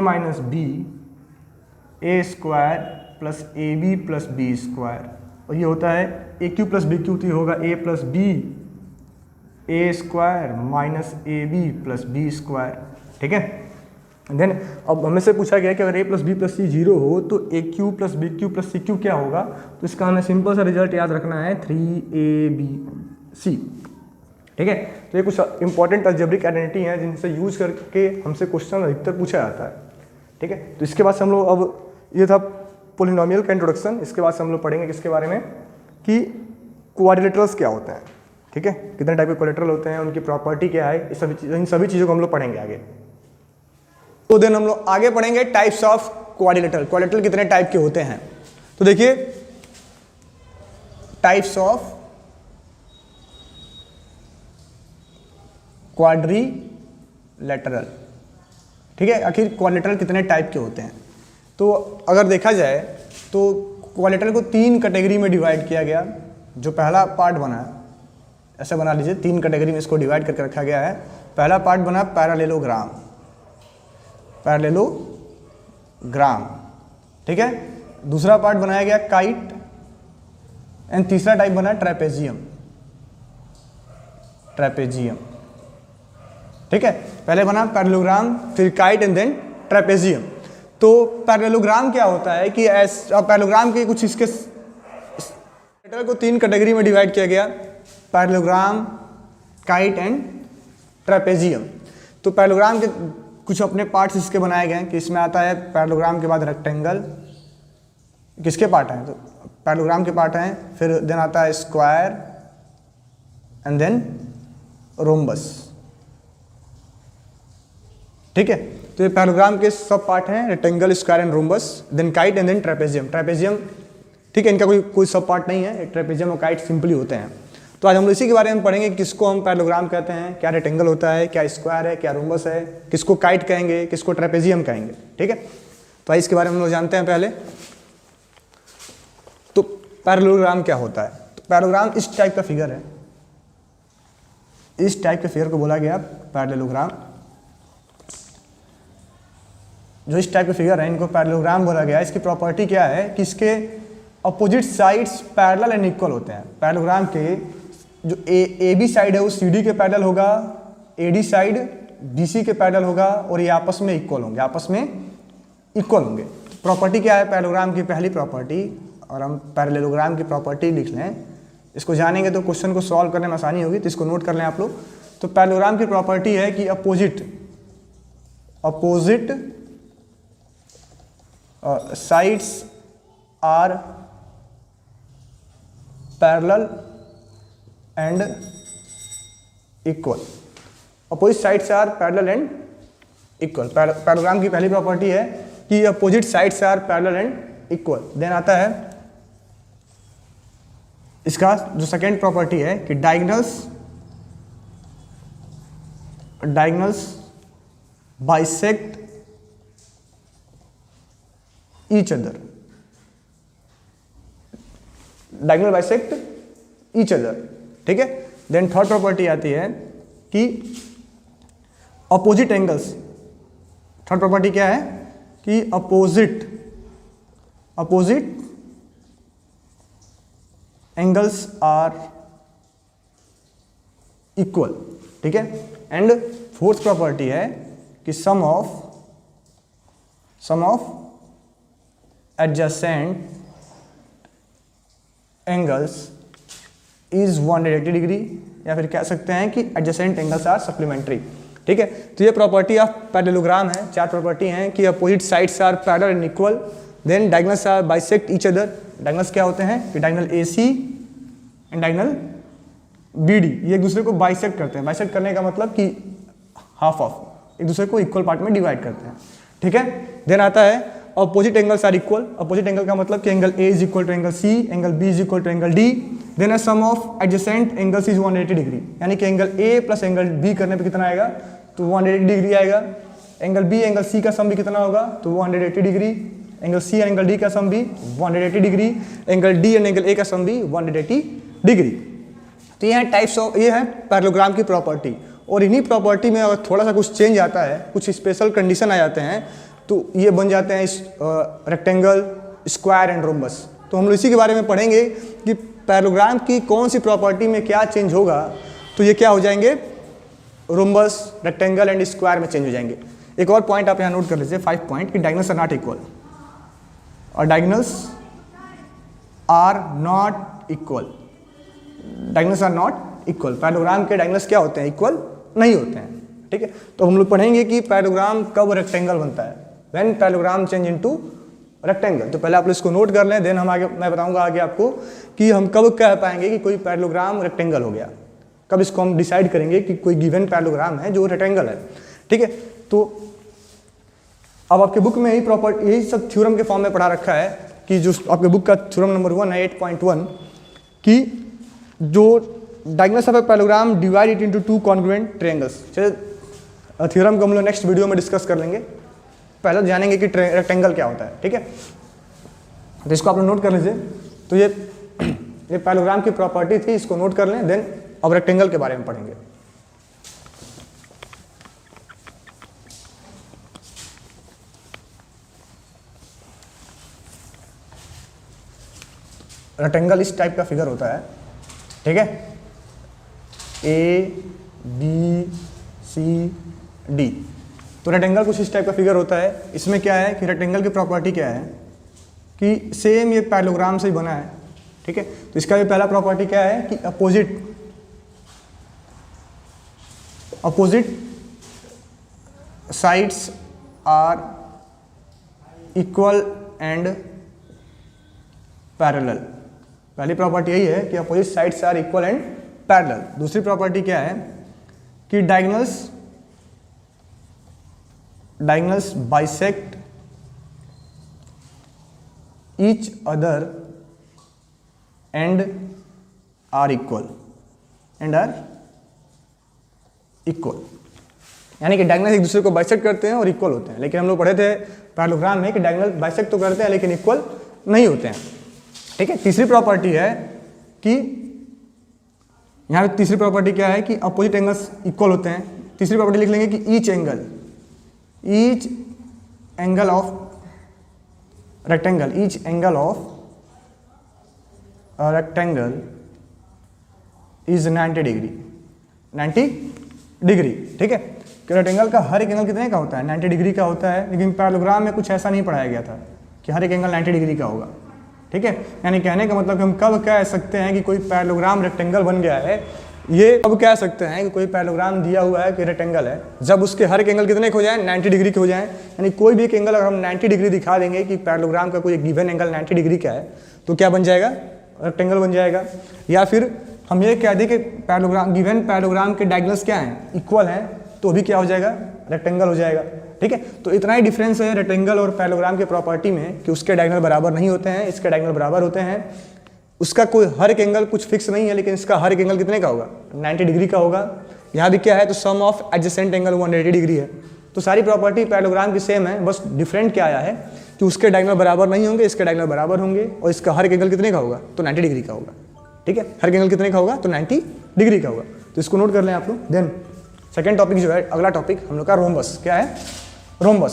b a² + ab + b²। और ये होता है a³ + b³, तो ये होगा a + b a² - ab + b²। ठीक है, देन अब हमें से पूछा गया कि अगर a + b + c 0 हो तो a³ + b³ + c³ क्या होगा। तो इसका हमें सिंपल सा रिजल्ट याद रखना है 3abc। ठीक है, तो ये कुछ इंपॉर्टेंट अलजेब्रिक आइडेंटिटी हैं जिनसे यूज करके हमसे क्वेश्चन अधिकतर पूछा जाता है। ठीक है, तो इसके बाद से हम लोग, अब ये था पोलिनोमियल का इंट्रोडक्शन। इसके बाद से हम लोग पढ़ेंगे किसके बारे में कि क्वाड्रिलेटरल्स क्या होते हैं। ठीक है, कितने टाइप के क्वाड्रिलेटरल होते हैं, उनकी प्रॉपर्टी क्या है, इन सभी चीज़ों को हम लोग पढ़ेंगे आगे। तो देन हम लोग आगे पढ़ेंगे टाइप्स ऑफ क्वाड्रिलेटरल। क्वाड्रिलेटरल कितने टाइप के होते हैं, तो देखिए टाइप्स ऑफ क्वाड्रिलेटरल। ठीक है, आखिर क्वाड्रिलेटरल कितने टाइप के होते हैं। तो अगर देखा जाए तो क्वाड्रिलेटरल को 3 कैटेगरी में डिवाइड किया गया। जो पहला पार्ट बना है, ऐसे बना लीजिए, 3 कैटेगरी में इसको डिवाइड करके रखा गया है। पहला पार्ट बना पैरेललोग्राम। ठीक है, दूसरा पार्ट बनाया गया काइट, एंड तीसरा टाइप बना ट्रेपेजियम। ठीक है, पहले बना पैरेललोग्राम, फिर काइट एंड देन ट्रेपेजियम। तो पैरेललोग्राम क्या होता है कि पैरेललोग्राम के कुछ इसके रेक्टेंगल को 3 कैटेगरी में डिवाइड किया गया, पैरेललोग्राम, काइट एंड ट्रेपेजियम। तो पैरेललोग्राम के कुछ अपने पार्ट्स इसके बनाए गए हैं कि इसमें आता है पैरेललोग्राम के बाद रेक्टेंगल, किसके पार्ट हैं, तो पैरेललोग्राम के पार्ट हैं, फिर देन आता है स्क्वायर एंड देन रोम्बस। ठीक है, तो ये पैरेललोग्राम के सब पार्ट हैं, rectangle, square and rhombus, then kite and then trapezium. Trapezium ठीक है, इनका कोई सब पार्ट नहीं है, ट्रेपेजियम और काइट सिंपली होते हैं। तो आज हम इसी के बारे में पढ़ेंगे, किसको हम पैरेललोग्राम कहते हैं, क्या रेक्टेंगल होता है, क्या स्क्वायर है, क्या रोम्बस है, किसको काइट कहेंगे, किसको ट्रेपेजियम कहेंगे। ठीक है, तो आज इसके बारे में हम लोग जानते हैं पहले। तो पैरेललोग्राम क्या होता है, तो पैरेललोग्राम इस टाइप का फिगर है, इस टाइप के फिगर को बोला गया पैरेललोग्राम। जो इस टाइप के फिगर है इनको पैरेललोग्राम बोला गया। इसकी प्रॉपर्टी क्या है कि इसके opposite sides parallel and equal होते हैं। पैरेललोग्राम के जो ए बी साइड है वो सी डी के पैरेलल होगा, A D side B C के पैरेलल होगा, और ये आपस में इक्वल होंगे, आपस में इक्वल होंगे। प्रॉपर्टी क्या है पैरेललोग्राम की, पहली प्रॉपर्टी, और हम पैरेललोग्राम की प्रॉपर्टी लिख लें, इसको जानेंगे तो क्वेश्चन को सॉल्व करने में आसानी होगी, तो इसको नोट कर लें आप लोग। तो पैरेललोग्राम की प्रॉपर्टी है कि opposite sides are parallel and equal. Opposite sides are parallel and equal. Parallelogram की पहली प्रॉपर्टी है कि opposite sides are parallel and equal. Then आता है इसका जो सेकेंड प्रॉपर्टी है कि diagonals bisect each other, diagonal bisect each other. ठीक है, देन थर्ड प्रॉपर्टी आती है कि अपोजिट एंगल्स। थर्ड प्रॉपर्टी क्या है कि अपोजिट एंगल्स आर इक्वल। ठीक है, एंड फोर्थ प्रॉपर्टी है कि sum of adjacent angles is 180 degree, या फिर कह सकते हैं कि एडजेसेंट एंगल्स आर सप्लीमेंट्री। ठीक है, तो ये प्रॉपर्टी ऑफ पैरेललोग्राम है। 4 प्रॉपर्टी हैं कि opposite sides are parallel and equal, then diagonals are bisect each other. Diagonals क्या होते हैं कि diagonal AC and diagonal BD, ये एक दूसरे को बाइसेक्ट करते हैं। बाइसेक्ट करने का मतलब कि हाफ ऑफ, एक दूसरे को इक्वल पार्ट में डिवाइड करते हैं। ठीक है, देन आता है opposite angles are equal. Opposite angle का मतलब कि angle A is equal to angle C, angle B is equal to angle D। Then है sum of adjacent angles is 180 degree, यानी कि angle A plus angle B करने पे कितना आएगा, तो 180 डिग्री आएगा। एंगल B एंगल C का सम भी कितना होगा, तो 180 degree. Angle C angle D का सम भी 180 degree. Angle D and angle A का सम भी 180 डिग्री। तो ये है टाइप्स ऑफ, ये है पैरेललोग्राम की प्रॉपर्टी। और इन्हीं प्रॉपर्टी में अगर थोड़ा सा कुछ चेंज आता है, कुछ स्पेशल कंडीशन आ जाते हैं, तो ये बन जाते हैं रेक्टेंगल, स्क्वायर एंड रोम्बस। तो हम लोग इसी के बारे में पढ़ेंगे कि पैरेललोग्राम की कौन सी प्रॉपर्टी में क्या चेंज होगा, तो ये क्या हो जाएंगे, रोम्बस, रेक्टेंगल एंड स्क्वायर में चेंज हो जाएंगे। एक और पॉइंट आप यहाँ नोट कर लीजिए, 5 पॉइंट, कि डायगोनल्स आर नॉट इक्वल, और diagonals are not equal. Diagonals are not equal, parallelogram के डायगोनल्स क्या होते हैं, इक्वल नहीं होते हैं। ठीक है, तो हम लोग पढ़ेंगे कि पैरेललोग्राम कब रेक्टेंगल बनता है, when parallelogram change into rectangle. तो पहले आप इसको नोट कर लें, देन हम आगे मैं बताऊंगा आगे आपको कि हम कब कह पाएंगे कि कोई पैरेललोग्राम रेक्टेंगल हो गया, कब इसको हम डिसाइड करेंगे कि कोई गिवन पैरेललोग्राम है जो रेक्टेंगल है। ठीक है, तो अब आपके बुक में यही सब थ्योरम के फॉर्म में पढ़ा रखा है कि जो आपके बुक का थ्योरम नंबर 1 है 8.1 कि जो diagonals of a parallelogram divide it into 2 congruent triangles. चलिए थ्योरम को हम लोग नेक्स्ट वीडियो में डिस्कस कर लेंगे, पहले तो जानेंगे कि रेक्टेंगल क्या होता है। ठीक है, तो इसको आप लोग नोट कर लीजिए। तो ये पैरेललोग्राम की प्रॉपर्टी थी, इसको नोट कर लें, देन अब रेक्टेंगल के बारे में पढ़ेंगे। रेक्टेंगल इस टाइप का फिगर होता है। ठीक है, A B C D, तो रेक्टेंगल कुछ इस टाइप का फिगर होता है। इसमें क्या है कि रेक्टेंगल की प्रॉपर्टी क्या है कि सेम ये पैरेललोग्राम से ही बना है, ठीक है। तो इसका भी पहला प्रॉपर्टी क्या है कि opposite sides are equal and parallel. पहली प्रॉपर्टी यही है कि opposite sides are equal and parallel. दूसरी प्रॉपर्टी क्या है कि diagonals bisect each other and are equal यानी कि डायगोनल एक दूसरे को बाइसेक्ट करते हैं और इक्वल होते हैं। लेकिन हम लोग पढ़े थे पैरेललोग्राम में कि डायगोनल बाइसेक्ट तो करते हैं लेकिन इक्वल नहीं होते हैं, ठीक है। तीसरी प्रॉपर्टी है कि यहाँ पे तीसरी प्रॉपर्टी क्या है कि अपोजिट एंगल्स इक्वल होते हैं। तीसरी प्रॉपर्टी लिख लेंगे कि each angle of rectangle is 90 degree, ठीक है। रेक्टेंगल का हर एक एंगल कितने का होता है? 90 डिग्री का होता है। लेकिन पैरेललोग्राम में कुछ ऐसा नहीं पढ़ाया गया था कि हर एक एंगल 90 डिग्री का होगा, ठीक है। यानी कहने का मतलब कि हम कब कह सकते हैं कि कोई पैरेललोग्राम रेक्टेंगल बन गया है, ये कब कह सकते हैं कि कोई पैरेललोग्राम दिया हुआ है कि रेक्टेंगल है, जब उसके हर एक एंगल कितने के हो जाए? 90 डिग्री के हो जाए। यानी कोई भी एक एंगल अगर हम 90 डिग्री दिखा देंगे कि पैरेललोग्राम का कोई गिवन एंगल 90 डिग्री का है तो क्या बन जाएगा? रेक्टेंगल बन जाएगा। या फिर हम ये कह दें कि गिवन पैरेललोग्राम के डायगोनल्स क्या हैं? इक्वल हैं, तो भी क्या हो जाएगा? रेक्टेंगल हो जाएगा, ठीक है। तो इतना ही डिफरेंस है रेक्टेंगल और पैरेललोग्राम के प्रॉपर्टी में कि उसके डायगोनल बराबर नहीं होते हैं, इसके डायगोनल बराबर होते हैं। उसका कोई हर एक एंगल कुछ फिक्स नहीं है, लेकिन इसका हर एक एंगल कितने का होगा? 90 डिग्री का होगा। यहाँ भी क्या है? तो सम ऑफ एडजेसेंट एंगल 180 डिग्री है। तो सारी प्रॉपर्टी पैरेललोग्राम की सेम है, बस डिफरेंट क्या आया है कि उसके डायगोनल बराबर नहीं होंगे, इसके डायगोनल बराबर होंगे, और इसका हर एक एंगल कितने का होगा? तो 90 डिग्री का होगा, ठीक है। हर एक एंगल कितने का होगा? तो 90 डिग्री का होगा। तो इसको नोट कर लें आप लोग। देन सेकेंड टॉपिक जो है, अगला टॉपिक हम लोग का रोम्बस। क्या है? रोम्बस।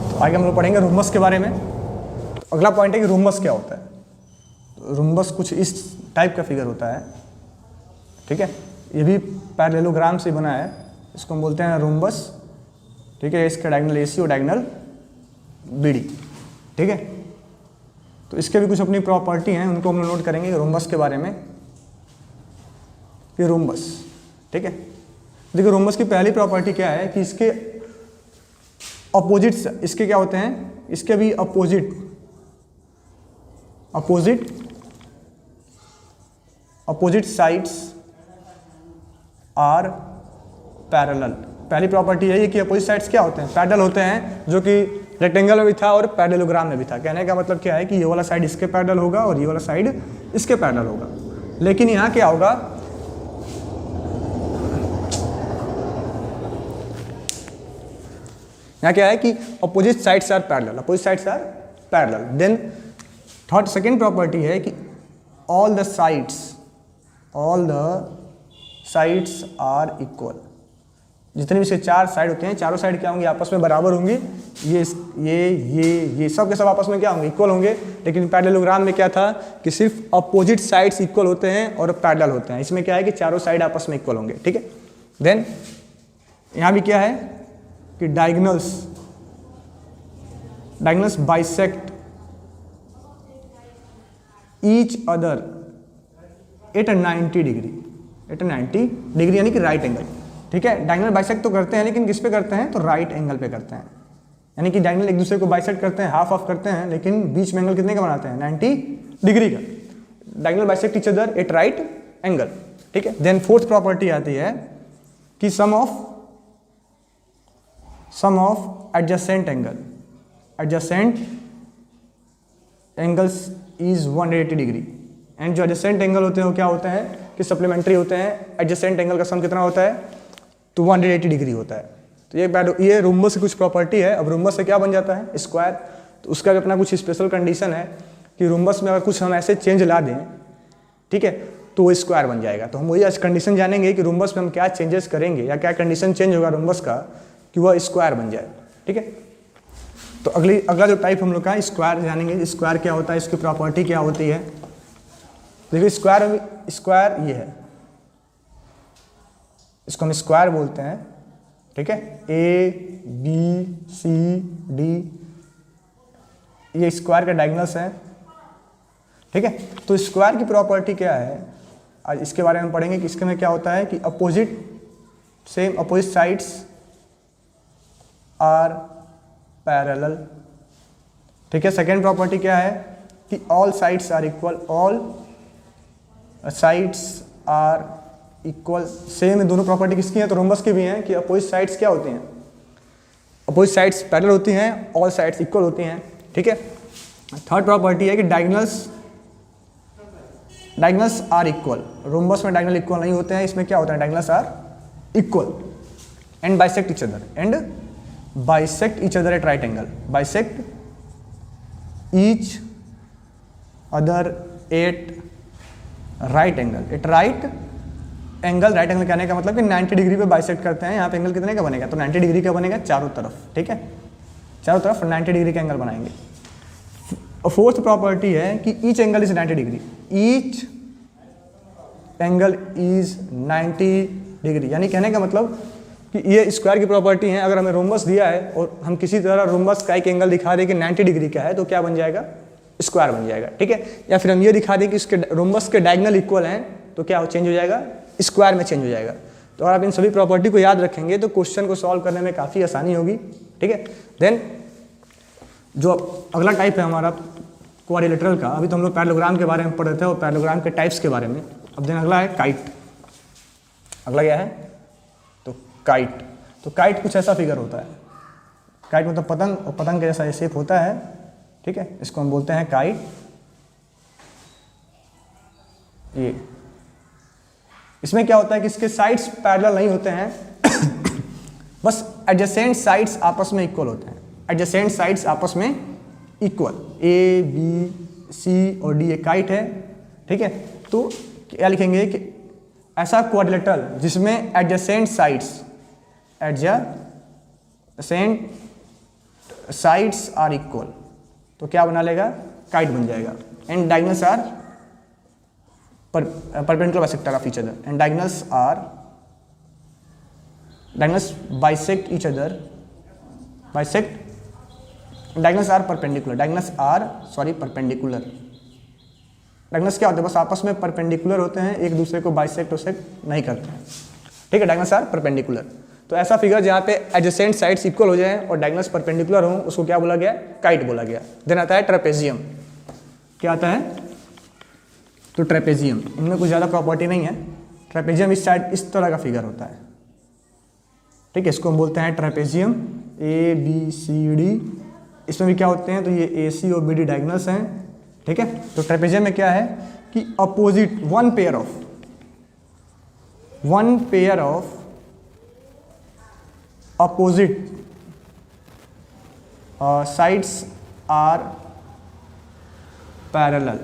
तो आगे हम लोग पढ़ेंगे रोम्बस के बारे में। तो अगला पॉइंट है कि रोम्बस क्या होता है। तो रोम्बस कुछ इस टाइप का फिगर होता है, ठीक है। ये भी पैरेललोग्राम से बना है, इसको हम बोलते हैं रोम्बस, ठीक है। इसका डायगोनल AC और डायगोनल BD, ठीक है। तो इसके भी कुछ अपनी प्रॉपर्टी हैं, उनको हम लोग नोट करेंगे रोम्बस के बारे में। ये रोम्बस, ठीक है। देखिए रोम्बस की पहली प्रॉपर्टी क्या है कि इसके अपोजिट्स, इसके क्या होते हैं? इसके भी अपोजिट साइड्स आर पैरेलल। पहली प्रॉपर्टी यही है कि अपोजिट साइड्स क्या होते हैं? पैरेलल होते हैं, जो कि रेक्टेंगल में भी था और पैरेललोग्राम में भी था। कहने का मतलब क्या है कि ये वाला साइड इसके पैरेलल होगा और ये वाला साइड इसके पैरेलल होगा। लेकिन यहाँ क्या होगा? यहाँ क्या है कि opposite sides are parallel. Then third second property है कि all the sides are equal. जितने भी इसके चार साइड होते हैं, चारों साइड क्या होंगी? आपस में बराबर होंगी। ये सब के सब आपस में क्या होंगे? इक्वल होंगे। लेकिन पैरेललोग्राम में क्या था कि सिर्फ अपोजिट साइड्स इक्वल होते हैं और पैरेलल होते हैं। इसमें क्या है कि चारों साइड आपस में इक्वल होंगे, ठीक है। देन यहाँ भी क्या है कि diagonals bisect each other eight 90 degree यानी कि राइट एंगल, ठीक है। डायगोनल बाइसेक्ट तो करते हैं, लेकिन किस पे करते हैं? तो राइट एंगल पे करते हैं। यानी कि डायगोनल एक दूसरे को बाइसेक्ट करते हैं, हाफ ऑफ करते हैं, लेकिन बीच में एंगल कितने का बनाते हैं? 90 डिग्री का। Diagonal bisect each other at right angle, ठीक है। देन फोर्थ प्रॉपर्टी आती है कि sum of adjacent angles is 180 degree. And जो एडजेसेंट एंगल होते हैं वो क्या होते हैं कि सप्लीमेंट्री होते हैं। एडजेसेंट एंगल का सम कितना होता है? तो 180 डिग्री होता है। तो ये रोम्बस की कुछ प्रॉपर्टी है। अब रोम्बस से क्या बन जाता है? स्क्वायर। तो उसका भी अपना कुछ स्पेशल कंडीशन है कि रोम्बस में अगर कुछ हम ऐसे चेंज ला दें, ठीक है, तो वो स्क्वायर बन जाएगा। तो हम वही आज कंडीशन जानेंगे कि रोम्बस में हम क्या चेंजेस करेंगे या क्या कंडीशन चेंज होगा रोम्बस का कि वह स्क्वायर बन जाए, ठीक है। तो अगला जो टाइप हम लोग का स्क्वायर जानेंगे। स्क्वायर क्या होता है, इसकी प्रॉपर्टी क्या होती है। देखिए स्क्वायर ये है, इसको हम स्क्वायर बोलते हैं, ठीक है। A B C D ये स्क्वायर का डायगोनल्स है, ठीक है। तो स्क्वायर की प्रॉपर्टी क्या है, आज इसके बारे में पढ़ेंगे कि इसके में क्या होता है कि अपोजिट साइड्स आर पैरेलल, ठीक है। सेकेंड प्रॉपर्टी क्या है कि all sides are equal, all sides are equal. Same दोनों प्रॉपर्टी किसकी हैं, तो रोम्बस की भी हैं कि अपोजिट साइड्स क्या होती हैं, अपोजिट साइड्स पैरेलल होती हैं, ऑल साइड्स इक्वल होती हैं, ठीक है। थर्ड प्रॉपर्टी है कि डायगोनल्स आर इक्वल। रोम्बस में डायगोनल इक्वल नहीं होते हैं, इसमें क्या होता है, diagonals are equal and bisect each other at right angle, bisect each other at right angle, at right angle. Right angle कहने का मतलब कि 90 डिग्री पे बाइसेक्ट करते हैं। यहाँ पे एंगल कितने का बनेगा, तो 90 डिग्री का बनेगा चारों तरफ, ठीक है, चारों तरफ 90 डिग्री का एंगल बनाएंगे। फोर्थ प्रॉपर्टी है कि each angle is 90 degree, each angle is 90 degree. यानी कहने का मतलब कि ये स्क्वायर की प्रॉपर्टी है। अगर हमें रोम्बस दिया है और हम किसी तरह रोम्बस का एक एंगल दिखा दें कि 90 डिग्री का है, तो क्या बन जाएगा, स्क्वायर बन जाएगा, ठीक है। या फिर हम ये दिखा दें कि इसके रोम्बस के डायगोनल इक्वल हैं, तो क्या चेंज हो जाएगा, स्क्वायर में चेंज हो जाएगा। तो अगर आप इन सभी प्रॉपर्टी को याद रखेंगे तो क्वेश्चन को सॉल्व करने में काफ़ी आसानी होगी, ठीक है। देन जो अगला टाइप है हमारा क्वाड्रिलेटरल का, अभी तो हम लोग पैरेललोग्राम के बारे में पढ़ रहे थे और पैरेललोग्राम के टाइप्स के बारे में। अब देन अगला है काइट। अगला क्या है, तो काइट। तो काइट कुछ ऐसा फिगर होता है, काइट मतलब पतंग, और पतंग के जैसा ये शेप होता है, ठीक है। इसको हम बोलते हैं काइट। ये इसमें क्या होता है कि इसके साइड्स पैरेलल नहीं होते हैं बस एडजेसेंट साइड्स आपस में इक्वल होते हैं, एडजेसेंट साइड्स आपस में इक्वल, ए बी सी और डी, ये काइट है, ठीक है। तो क्या लिखेंगे कि ऐसा क्वाड्रिलेटरल जिसमें एडजेसेंट साइड्स आर इक्वल, तो क्या बना लेगा, काइट बन जाएगा। And diagonals are perpendicular bisector of each other, and diagonals bisect each other, diagonals are perpendicular, perpendicular। Diagonals क्या होते हैं, बस आपस में परपेंडिकुलर होते हैं, एक दूसरे को बाइसेक्ट नहीं करते हैं, ठीक है। Diagonals are perpendicular. तो ऐसा फिगर जहाँ पे एडजेसेंट साइड्स इक्वल हो जाए और डायगोनल्स परपेंडिकुलर हो, उसको क्या बोला गया, काइट बोला गया। देन आता है ट्रेपेजियम। क्या आता है, तो ट्रेपेजियम, इनमें कुछ ज़्यादा प्रॉपर्टी नहीं है। ट्रेपेजियम इस साइड इस तरह का फिगर होता है, ठीक है। इसको हम बोलते हैं trapezium, A B C D. इसमें भी क्या होते हैं, तो ये ए सी और बी डी डायगोनल्स हैं, ठीक है। तो ट्रेपेजियम में क्या है कि opposite one pair of opposite sides are parallel,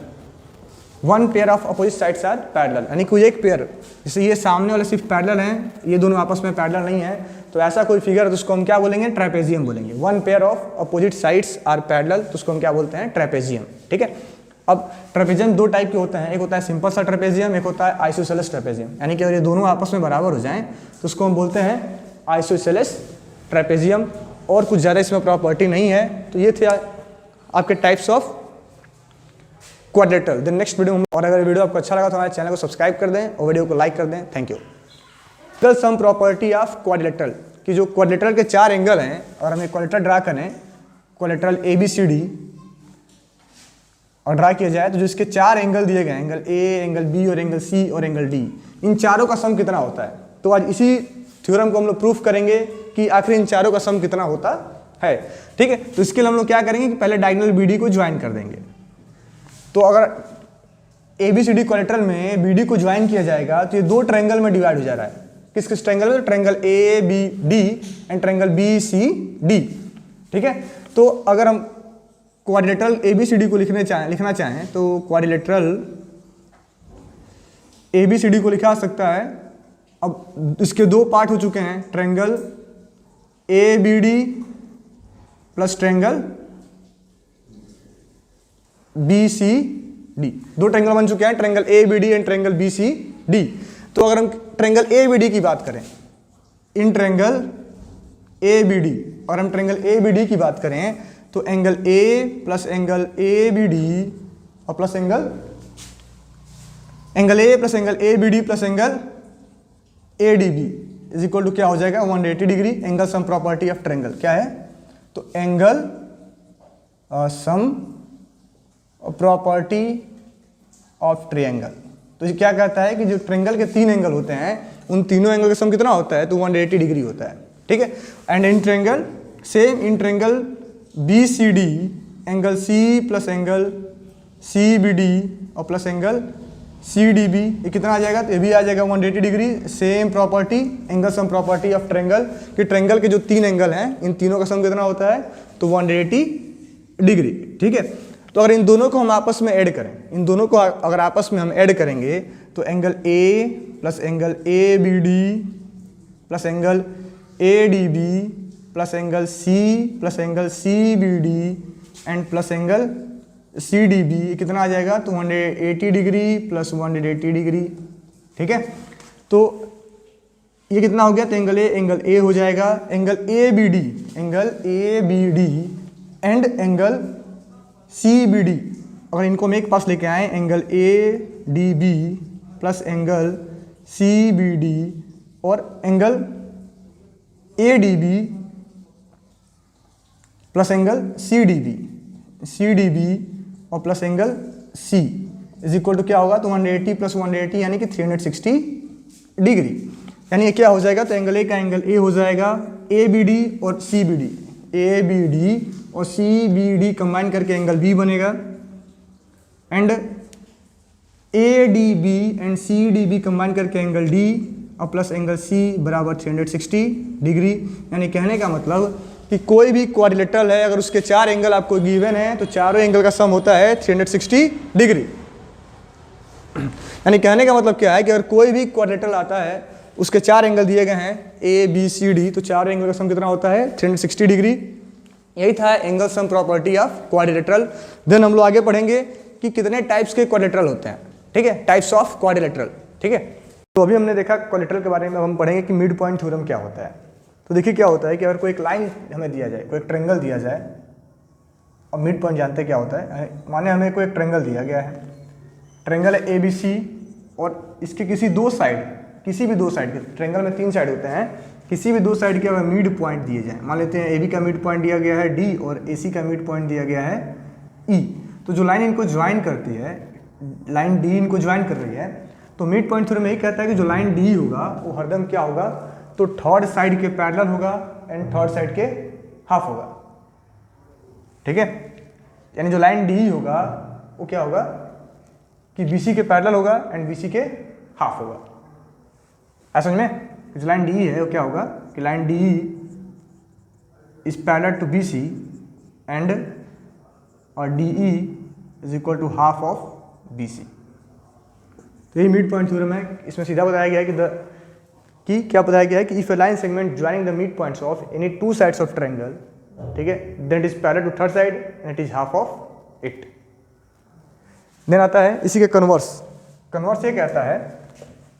one pair of opposite sides are parallel. यानी कोई एक पेयर, जैसे ये सामने वाले सिर्फ पैरेलल हैं, ये दोनों आपस में पैरेलल नहीं है, तो ऐसा कोई फिगर है तो उसको हम क्या बोलेंगे, ट्रेपेजियम बोलेंगे। One pair of opposite sides are parallel, तो उसको हम क्या बोलते हैं, ट्रेपेजियम, ठीक है। अब ट्रेपेजियम दो टाइप के होते हैं, एक होता है सिंपल सा ट्रेपेजियम, एक होता है आइसोसेलेस ट्रेपेजियम। यानी कि अगर ये दोनों आपस में बराबर हो जाएं तो उसको हम बोलते हैं आइसोसेलेस ट्रेपेजियम, और कुछ ज़्यादा इसमें प्रॉपर्टी नहीं है। तो ये थे आपके types of quadrilateral. Then next video, और अगर वीडियो आपको अच्छा लगा तो हमारे चैनल को सब्सक्राइब कर दें और वीडियो को लाइक कर दें। Thank you. Sum property of quadrilateral, कि जो क्वाड्रिलेटरल के 4 एंगल हैं और हमें क्वाड्रिलेटरल ड्रा करें, quadrilateral A B C D और ड्रा किया जाए, तो जो इसके 4 एंगल दिए गए, एंगल ए, एंगल बी और एंगल सी और एंगल डी, इन चारों का सम कितना होता है। तो आज इसी थ्योरम को हम लोग प्रूफ करेंगे कि आखिर इन चारों का सम कितना होता है, ठीक है। तो इसके लिए हम लोग क्या करेंगे कि पहले डायगोनल बी डी को ज्वाइन कर देंगे। तो अगर A B C D quadrilateral में बी डी को ज्वाइन किया जाएगा तो ये 2 ट्रायंगल में डिवाइड हो जा रहा है। किस किस ट्रायंगल में, triangle A B D and triangle B C D, ठीक है। तो अगर हम quadrilateral A B C D को लिखना चाहें तो quadrilateral A B C D को लिखा सकता है। अब इसके 2 पार्ट हो चुके हैं, triangle A B D plus triangle B C D, 2 triangle बन चुके हैं, triangle A B D and triangle B C D. तो अगर हम ट्रायंगल ए बी डी की बात करें, in triangle A B D, और हम ट्रायंगल ए बी डी की बात करें तो angle A plus angle A B D और plus angle A plus angle A B D plus angle A D B is equal to क्या हो जाएगा 180 degree. Angle sum property of triangle क्या है, तो angle sum property of triangle, तो ये क्या कहता है कि जो ट्रायंगल के 3 एंगल होते हैं उन तीनों एंगल का सम कितना होता है, तो 180 डिग्री होता है। ठीक है, and in triangle same in triangle B C D angle C plus angle C B D और plus angle C D B, ये कितना आ जाएगा, तो ये भी आ जाएगा 180 degree. Same property angle sum property of triangle कि ट्रायंगल के जो 3 एंगल हैं इन तीनों का सम कितना होता है, तो 180 डिग्री। ठीक है, तो अगर इन दोनों को हम आपस में ऐड करें, इन दोनों को अगर आपस में हम ऐड करेंगे तो angle A plus angle A B D plus angle A D B plus angle C B D and plus angle C D B कितना आ जाएगा, तो 180 डिग्री प्लस 180 डिग्री। ठीक है, तो ये कितना हो गया, तो एंगल ए हो जाएगा, angle A B D and angle C B D, अगर इनको हम एक पास लेके आए angle A D B plus angle C B D और angle A D B plus angle C D B और plus angle C is equal to क्या होगा, तो 180 प्लस 180 यानी कि 360 डिग्री। यानी ये क्या हो जाएगा, तो एंगल ए का एंगल ए हो जाएगा ए बी डी और C B D, A B D और सी बी डी कंबाइन करके एंगल बी बनेगा and A D B and C D B combine करके एंगल डी और प्लस एंगल सी बराबर 360 degree. यानी कहने का मतलब कि कोई भी क्वाड्रिलेटरल है अगर उसके 4 एंगल आपको गिवन है तो चारों एंगल का सम होता है 360 डिग्री। यानी कहने का मतलब क्या है कि अगर कोई भी क्वाड्रिलेटरल आता है उसके 4 एंगल दिए गए हैं ए बी सी डी, तो चारों एंगल का सम कितना होता है 360 डिग्री। यही था angle sum property of quadrilateral. Then हम लोग आगे पढ़ेंगे कि कितने टाइप्स के क्वाड्रिलेटरल होते हैं। ठीक है, टाइप्स ऑफ क्वाड्रिलेटरल। ठीक है, तो अभी हमने देखा क्वाड्रिलेटरल के बारे में, हम पढ़ेंगे कि मिड पॉइंट थ्योरम क्या होता है। तो देखिए क्या होता है कि अगर कोई एक लाइन हमें दिया जाए, कोई एक ट्रायंगल दिया जाए, और मिड पॉइंट जानते हैं क्या होता है, माने हमें कोई एक ट्रायंगल दिया गया है, ट्रायंगल है ए बी सी और इसके किसी भी दो साइड के, ट्रायंगल में 3 साइड होते हैं, किसी भी 2 साइड के अगर मिड पॉइंट दिए जाए, मान लेते हैं ए बी का मिड पॉइंट दिया गया है डी और ए सी का मिड पॉइंट दिया गया है ई, तो जो लाइन इनको ज्वाइन करती है, लाइन डी इनको ज्वाइन कर रही है, तो मिड पॉइंट थ्योरम यही कहता है कि जो लाइन डी होगा वो हरदम क्या होगा, तो थर्ड साइड के पैरेलल होगा एंड थर्ड साइड के हाफ होगा। ठीक है, यानी जो लाइन डी होगा वो क्या होगा कि BC के पैरेलल होगा एंड BC के हाफ होगा। ऐसा समझ में, जो लाइन डी है वो क्या होगा कि line D is parallel to BC and और DE is equal to half of BC। तो यही मिड पॉइंट थ्योरम है। इसमें सीधा बताया गया है कि क्या बताया गया है कि if a line segment joining the mid points of any 2 sides of triangle, ठीक है, then it is parallel to third side and it is half of it. Then आता है इसी के कन्वर्स। कन्वर्स ये कहता है,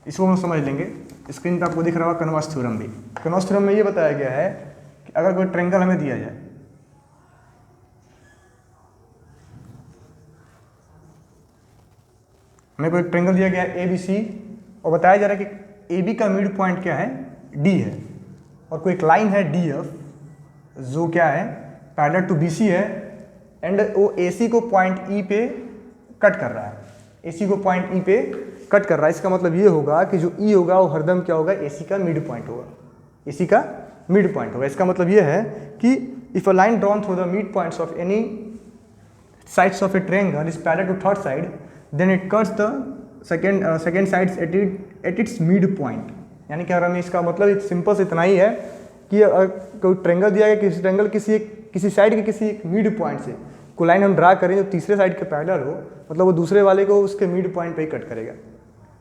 इसको हम समझ लेंगे, स्क्रीन पे आपको दिख रहा होगा कन्वर्स थ्योरम भी। कन्वर्स थ्योरम में ये बताया गया है कि अगर कोई ट्रायंगल हमें दिया जाए, हमें कोई ट्रायंगल दिया गया है ABC और बताया जा रहा है कि AB का मिड पॉइंट क्या है, D है, और कोई एक लाइन है DF जो क्या है पैरेलल टू BC है एंड वो AC को पॉइंट E पे कट कर रहा है, AC को पॉइंट E पे कट कर रहा है। इसका मतलब ये होगा कि जो E होगा वो हरदम क्या होगा, AC का मिड पॉइंट होगा, AC का मिड पॉइंट होगा। इसका मतलब ये है कि if a line drawn through the mid points of any sides of a triangle is parallel to third side, then it cuts the second sides at its mid point. यानी क्या रहा है, इसका मतलब सिंपल से इतना ही है कि कोई ट्रायंगल दिया गया, किसी ट्रायंगल किसी साइड के किसी एक मिड पॉइंट से कोई लाइन हम ड्रा करें जो तीसरे साइड के पैरेलल हो, मतलब वो दूसरे वाले को उसके मिड पॉइंट पे ही कट करेगा।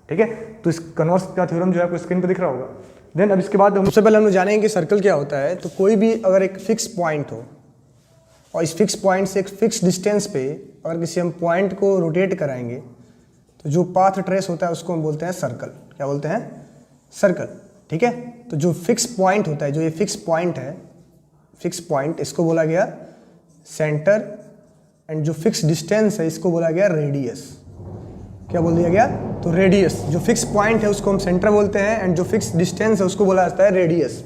ठीक है, तो इस कन्वर्स का थ्योरम जो है आपको स्क्रीन पे दिख रहा होगा। देन अब इसके बाद हम सबसे पहले हम जानेंगे कि सर्कल क्या होता है। तो कोई भी अगर एक फिक्स पॉइंट हो और इस फिक्स पॉइंट से एक फिक्स डिस्टेंस पे अगर किसी हम पॉइंट को रोटेट कराएंगे तो जो पाथ ट्रेस होता है उसको हम बोलते हैं सर्कल। क्या बोलते हैं, सर्कल। ठीक है, तो जो फिक्स पॉइंट होता है, जो ये फिक्स पॉइंट है, फिक्स पॉइंट, इसको बोला गया सेंटर, एंड जो फिक्स डिस्टेंस है इसको बोला गया रेडियस। क्या बोल दिया गया? तो रेडियस, जो फिक्स पॉइंट है उसको हम सेंटर बोलते हैं, एंड जो फिक्स डिस्टेंस है उसको बोला जाता है रेडियस।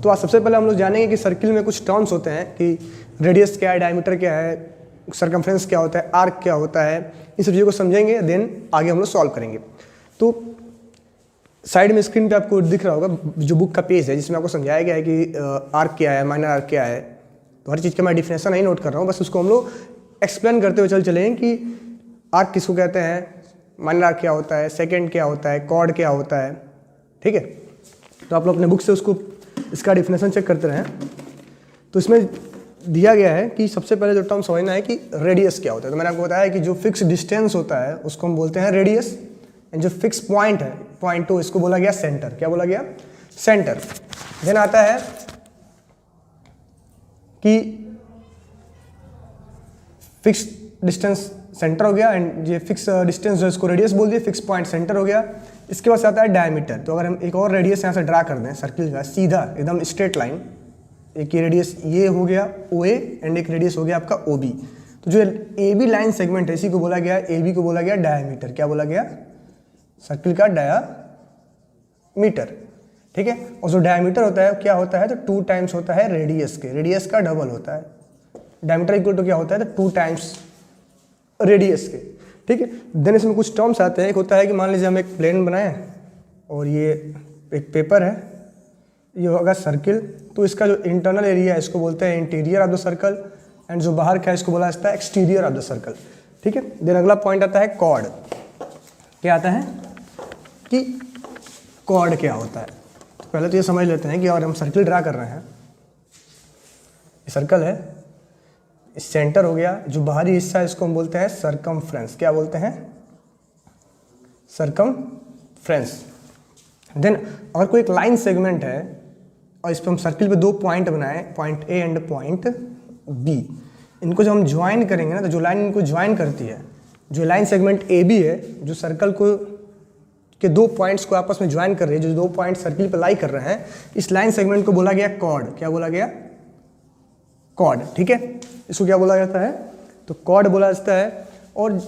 तो आज सबसे पहले हम लोग जानेंगे कि सर्किल में कुछ टर्म्स होते हैं कि रेडियस क्या है, डायमीटर क्या है, सर्कमफ्रेंस क्या होता है, आर्क क्या होता है, इन सब चीज़ों को समझेंगे, देन आगे हम लोग सॉल्व करेंगे। तो साइड में स्क्रीन पे आपको दिख रहा होगा जो बुक का पेज है जिसमें आपको समझाया गया है कि आर्क क्या है, माइनर आर्क क्या है। तो हर चीज़ का मैं डिफिनेशन नहीं नोट कर रहा हूँ, बस उसको हम लोग एक्सप्लेन करते हुए चलेंगे कि आर्क किसको कहते हैं, माइनर आर्क क्या होता है, सेकेंड क्या होता है, कॉर्ड क्या होता है। ठीक है, तो आप लोग अपने बुक से उसको इसका डिफिनेशन चेक करते रहें। तो इसमें दिया गया है कि सबसे पहले जो टर्म समझना है कि रेडियस क्या होता है। तो मैंने आपको बताया कि जो फिक्स डिस्टेंस होता है उसको हम बोलते हैं रेडियस, एंड जो फिक्स पॉइंट है, पॉइंट 2, इसको बोला गया सेंटर। क्या बोला गया? सेंटर। देन आता है कि फिक्स डिस्टेंस सेंटर हो गया, एंड ये फिक्स डिस्टेंस जो इसको रेडियस बोल दिए, फिक्स पॉइंट सेंटर हो गया। इसके बाद आता है डायमीटर। तो अगर हम एक और रेडियस यहाँ से ड्रा कर दें सर्किल का, सीधा एकदम स्ट्रेट लाइन, एक ये रेडियस ये हो गया ओ ए, एंड एक रेडियस हो गया आपका ओ बी। तो जो ए बी लाइन सेगमेंट है इसी को बोला गया, ए बी को बोला गया डायमीटर। क्या बोला गया? सर्किल का डायामीटर। ठीक है, और जो डायमीटर होता है क्या होता है? तो 2 टाइम्स होता है रेडियस के, रेडियस का डबल होता है। डायमीटर इक्वल टू क्या होता है? तो 2 टाइम्स रेडियस के। ठीक है, देन इसमें कुछ टर्म्स आते हैं। एक होता है कि मान लीजिए हम एक प्लेन बनाएं और ये एक पेपर है, ये होगा सर्किल, तो इसका जो इंटरनल एरिया है इसको बोलते हैं interior of the circle, and जो बाहर का है इसको बोला जाता है एक्सटीरियर ऑफ द सर्कल। ठीक है, देन अगला पॉइंट आता है कॉर्ड। क्या आता है कि कॉर्ड क्या होता है? तो पहले तो ये समझ लेते हैं कि अगर हम सर्किल ड्रा कर रहे हैं, ये सर्कल है, सेंटर हो गया, जो बाहरी हिस्सा है इसको हम बोलते हैं सर्कमफ्रेंस। क्या बोलते हैं? सर्कमफ्रेंस। देन अगर कोई एक लाइन सेगमेंट है और इस पर हम सर्किल पे 2 पॉइंट बनाए, point A and point B, इनको जब हम ज्वाइन करेंगे ना, तो जो लाइन इनको ज्वाइन करती है, जो लाइन सेगमेंट ए बी है, जो सर्कल को के 2 पॉइंट्स को आपस में ज्वाइन कर रही है, जो 2 पॉइंट सर्किल पर लाई कर रहे हैं, इस लाइन सेगमेंट को बोला गया कॉर्ड। क्या बोला गया? कॉर्ड। ठीक है, इसको क्या बोला जाता है? तो कॉर्ड बोला जाता है। और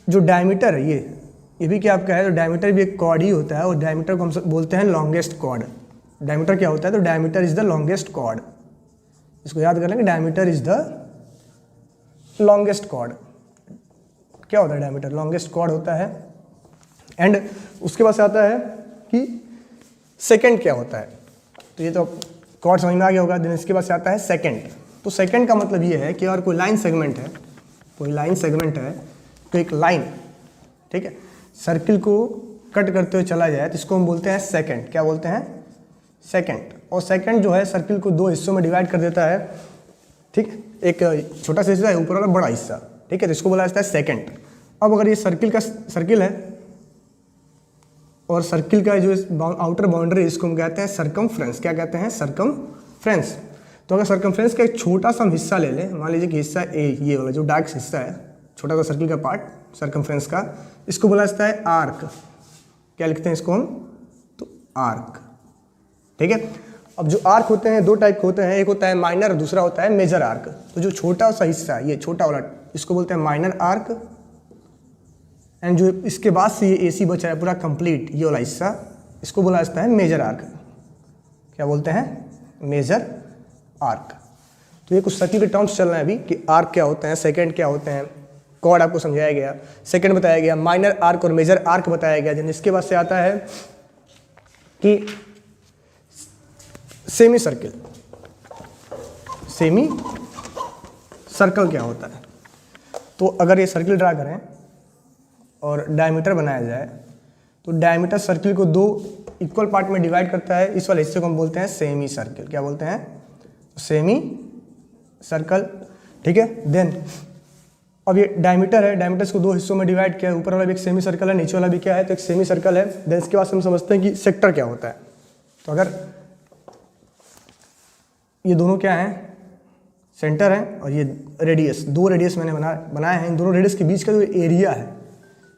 जो डायमीटर है ये भी क्या आपका है? तो डायमीटर भी एक कॉर्ड ही होता है, और डायमीटर को हम बोलते हैं लॉन्गेस्ट कॉर्ड। डायमीटर क्या होता है? तो diameter is the longest chord. इसको याद कर लेंगे, diameter is the longest chord. क्या होता है डायमीटर? लॉन्गेस्ट कॉर्ड होता है। एंड उसके बाद से आता है कि सेकेंड क्या होता है। तो ये तो कॉर्ड समझ में आ गया होगा। देन इसके बाद से आता है सेकेंड। तो सेकेंड का मतलब ये है कि अगर कोई लाइन सेगमेंट है, कोई लाइन सेगमेंट है, तो एक लाइन, ठीक है, सर्किल को कट करते हुए चला जाए तो इसको हम बोलते हैं सेकेंड। क्या बोलते हैं? सेकेंड। और सेकेंड जो है सर्किल को 2 हिस्सों में डिवाइड कर देता है। ठीक, एक छोटा सा हिस्सा है, ऊपर वाला बड़ा हिस्सा। ठीक है, तो इसको बोला जाता है सेकेंड। अब अगर ये सर्किल है और सर्किल का जो आउटर बाउंड्री, इसको हम कहते हैं सर्कमफ्रेंस। क्या कहते हैं? सर्कमफ्रेंस। तो अगर सर्कमफ्रेंस का एक छोटा सा हम हिस्सा ले लें, मान लीजिए कि हिस्सा ए, ये वाला जो डार्क हिस्सा है, छोटा सा सर्किल का पार्ट सर्कमफ्रेंस का, इसको बोला जाता है आर्क। क्या लिखते हैं इसको हम? तो आर्क। ठीक है, अब जो आर्क होते हैं 2 टाइप के होते हैं, एक होता है माइनर, दूसरा होता है मेजर आर्क। तो जो छोटा सा हिस्सा है, ये छोटा वाला, इसको बोलते हैं माइनर आर्क, एंड जो इसके बाद से ये एसी बचा है पूरा कंप्लीट, ये वाला हिस्सा, इसको बोला जाता है मेजर आर्क। क्या बोलते हैं? Major arc. तो ये कुछ सर्किल के टर्म्स चल रहे हैं अभी कि आर्क क्या होते हैं, सेकेंड क्या होते हैं, कॉर्ड आपको समझाया गया, सेकेंड बताया गया, माइनर आर्क और मेजर आर्क बताया गया। जिसके बाद से आता है कि सेमी सर्किल। सेमी सर्कल क्या होता है? तो अगर ये सर्किल ड्रा करें और डायमीटर बनाया जाए, तो डायमीटर सर्किल को 2 इक्वल पार्ट में डिवाइड करता है। इस वाले हिस्से को हम बोलते हैं सेमी सर्किल। क्या बोलते हैं? Semi circle. ठीक है, देन अब ये डायमीटर है, डायमीटर को 2 हिस्सों में डिवाइड किया है, ऊपर वाला भी एक सेमी सर्कल है, नीचे वाला भी क्या है? तो एक सेमी सर्कल है। देन इसके बाद हम समझते हैं कि सेक्टर क्या होता है। तो अगर ये दोनों क्या हैं? सेंटर है, और ये रेडियस, 2 रेडियस मैंने बनाए हैं, इन दोनों रेडियस के बीच का जो एरिया है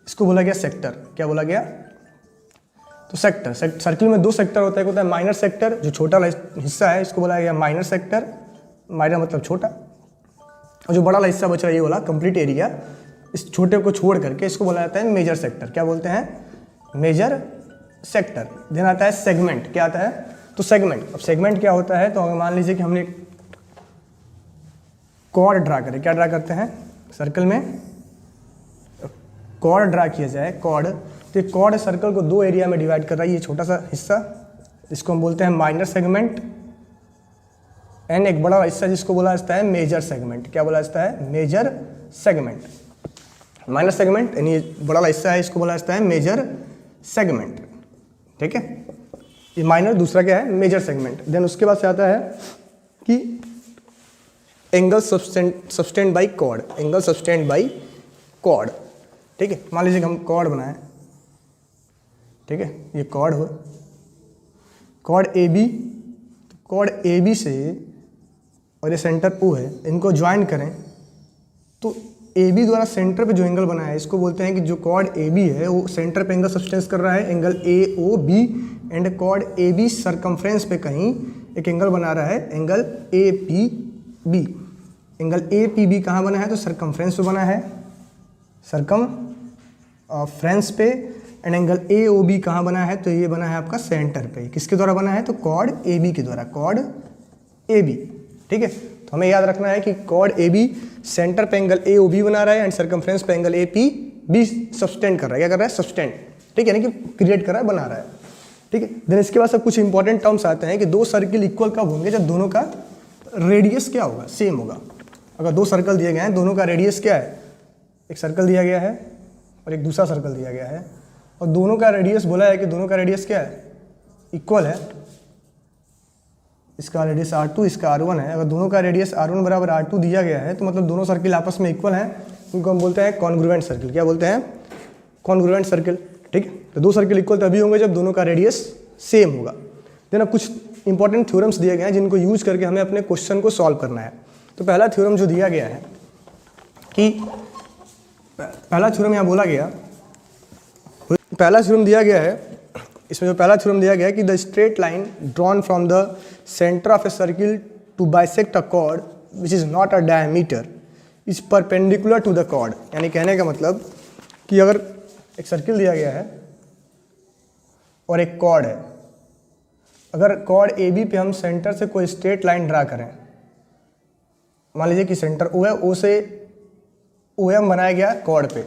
इसको बोला गया सेक्टर। क्या बोला गया? तो सेक्टर। सर्किल में 2 सेक्टर होता है, एक होता है माइनर सेक्टर, जो छोटा हिस्सा है इसको बोला गया माइनर सेक्टर, माइनर मतलब छोटा, और जो बड़ा वाला हिस्सा बच रहा है ये वाला कंप्लीट एरिया, इस छोटे को छोड़ करके इसको बोला जाता है मेजर सेक्टर। क्या बोलते हैं? Major sector. देन आता है सेगमेंट। क्या आता है? तो सेगमेंट। अब सेगमेंट क्या होता है? तो अगर मान लीजिए कि हमने कॉर्ड ड्रा करें, क्या ड्रा करते हैं? सर्कल में कॉर्ड ड्रा किया जाए, कॉर्ड, तो ये कॉर्ड सर्कल को दो एरिया में डिवाइड कर रहा है। ये छोटा सा हिस्सा, इसको हम बोलते हैं माइनर सेगमेंट, एंड एक बड़ा हिस्सा जिसको बोला जाता है मेजर सेगमेंट। क्या बोला जाता है? Major segment. माइनर सेगमेंट यानी ये बड़ा हिस्सा है, इसको बोला जाता है मेजर सेगमेंट। ठीक है, ये माइनर, दूसरा क्या है? Major segment. देन उसके बाद से आता है कि angle subtend by chord, angle subtend by chord. ठीक है, मान लीजिए कि हम कॉर्ड बनाएं, ठीक है, ये कॉर्ड हो, chord A B, chord A B से और ये सेंटर ओ है, इनको ज्वाइन करें तो ए बी द्वारा सेंटर पे जो एंगल बना है इसको बोलते हैं कि जो कॉर्ड ए बी है वो सेंटर पे एंगल सब्सटेंस कर रहा है, angle A O B, and chord A B circumference पे कहीं एक एंगल बना रहा है, angle A P B. Angle A P B कहाँ बना है? तो सरकमफ्रेंस पे बना है, सरकमफ्रेंस पे। And angle A O B कहाँ बना है? तो ये बना है आपका सेंटर पे। किसके द्वारा बना है? तो कॉर्ड ए बी के द्वारा, कॉर्ड ए बी। ठीक है, तो हमें याद रखना है कि कॉर्ड ए बी सेंटर पे एंगल ए ओ बी बना रहा है एंड सरकमफ्रेंस पे angle A P B subtend कर रहा है। क्या कर रहा है? सब्सटेंड। ठीक है, यानी कि क्रिएट कर रहा है, बना रहा है। ठीक है, देन इसके बाद सब कुछ इंपॉर्टेंट टर्म्स आते हैं कि दो सर्किल इक्वल कब होंगे? जब दोनों का रेडियस क्या होगा? सेम होगा। अगर दो सर्कल दिए गए हैं, दोनों का रेडियस क्या है? एक सर्कल दिया गया है और एक दूसरा सर्कल दिया गया है, और दोनों का रेडियस बोला है कि दोनों का रेडियस क्या है? इक्वल है। इसका रेडियस R2, इसका R1 है। अगर दोनों का रेडियस R1 बराबर R2 दिया गया है तो मतलब दोनों सर्किल आपस में इक्वल हैं, उनको हम बोलते हैं कॉन्ग्रुएंट सर्किल। क्या बोलते हैं? Congruent circle. ठीक है, तो दो सर्किल इक्वल तभी होंगे जब दोनों का रेडियस सेम होगा। देन अब कुछ इंपॉर्टेंट थ्योरम्स दिए गए हैं जिनको यूज करके हमें अपने क्वेश्चन को सॉल्व करना है। तो पहला थ्योरम जो दिया गया है कि पहला थ्योरम यहाँ बोला गया, पहला थ्योरम दिया गया है, इसमें जो पहला थ्योरम दिया गया है कि the straight line drawn from the centre of a circle to bisect a chord which is not a diameter is perpendicular to the chord. यानी कहने का मतलब कि अगर एक सर्किल दिया गया है और एक कॉर्ड है, अगर कॉर्ड ए बी पे हम सेंटर से कोई स्ट्रेट लाइन ड्रा करें, मान लीजिए कि सेंटर ओ है, ओ से ओ एम बनाया गया कॉर्ड पे,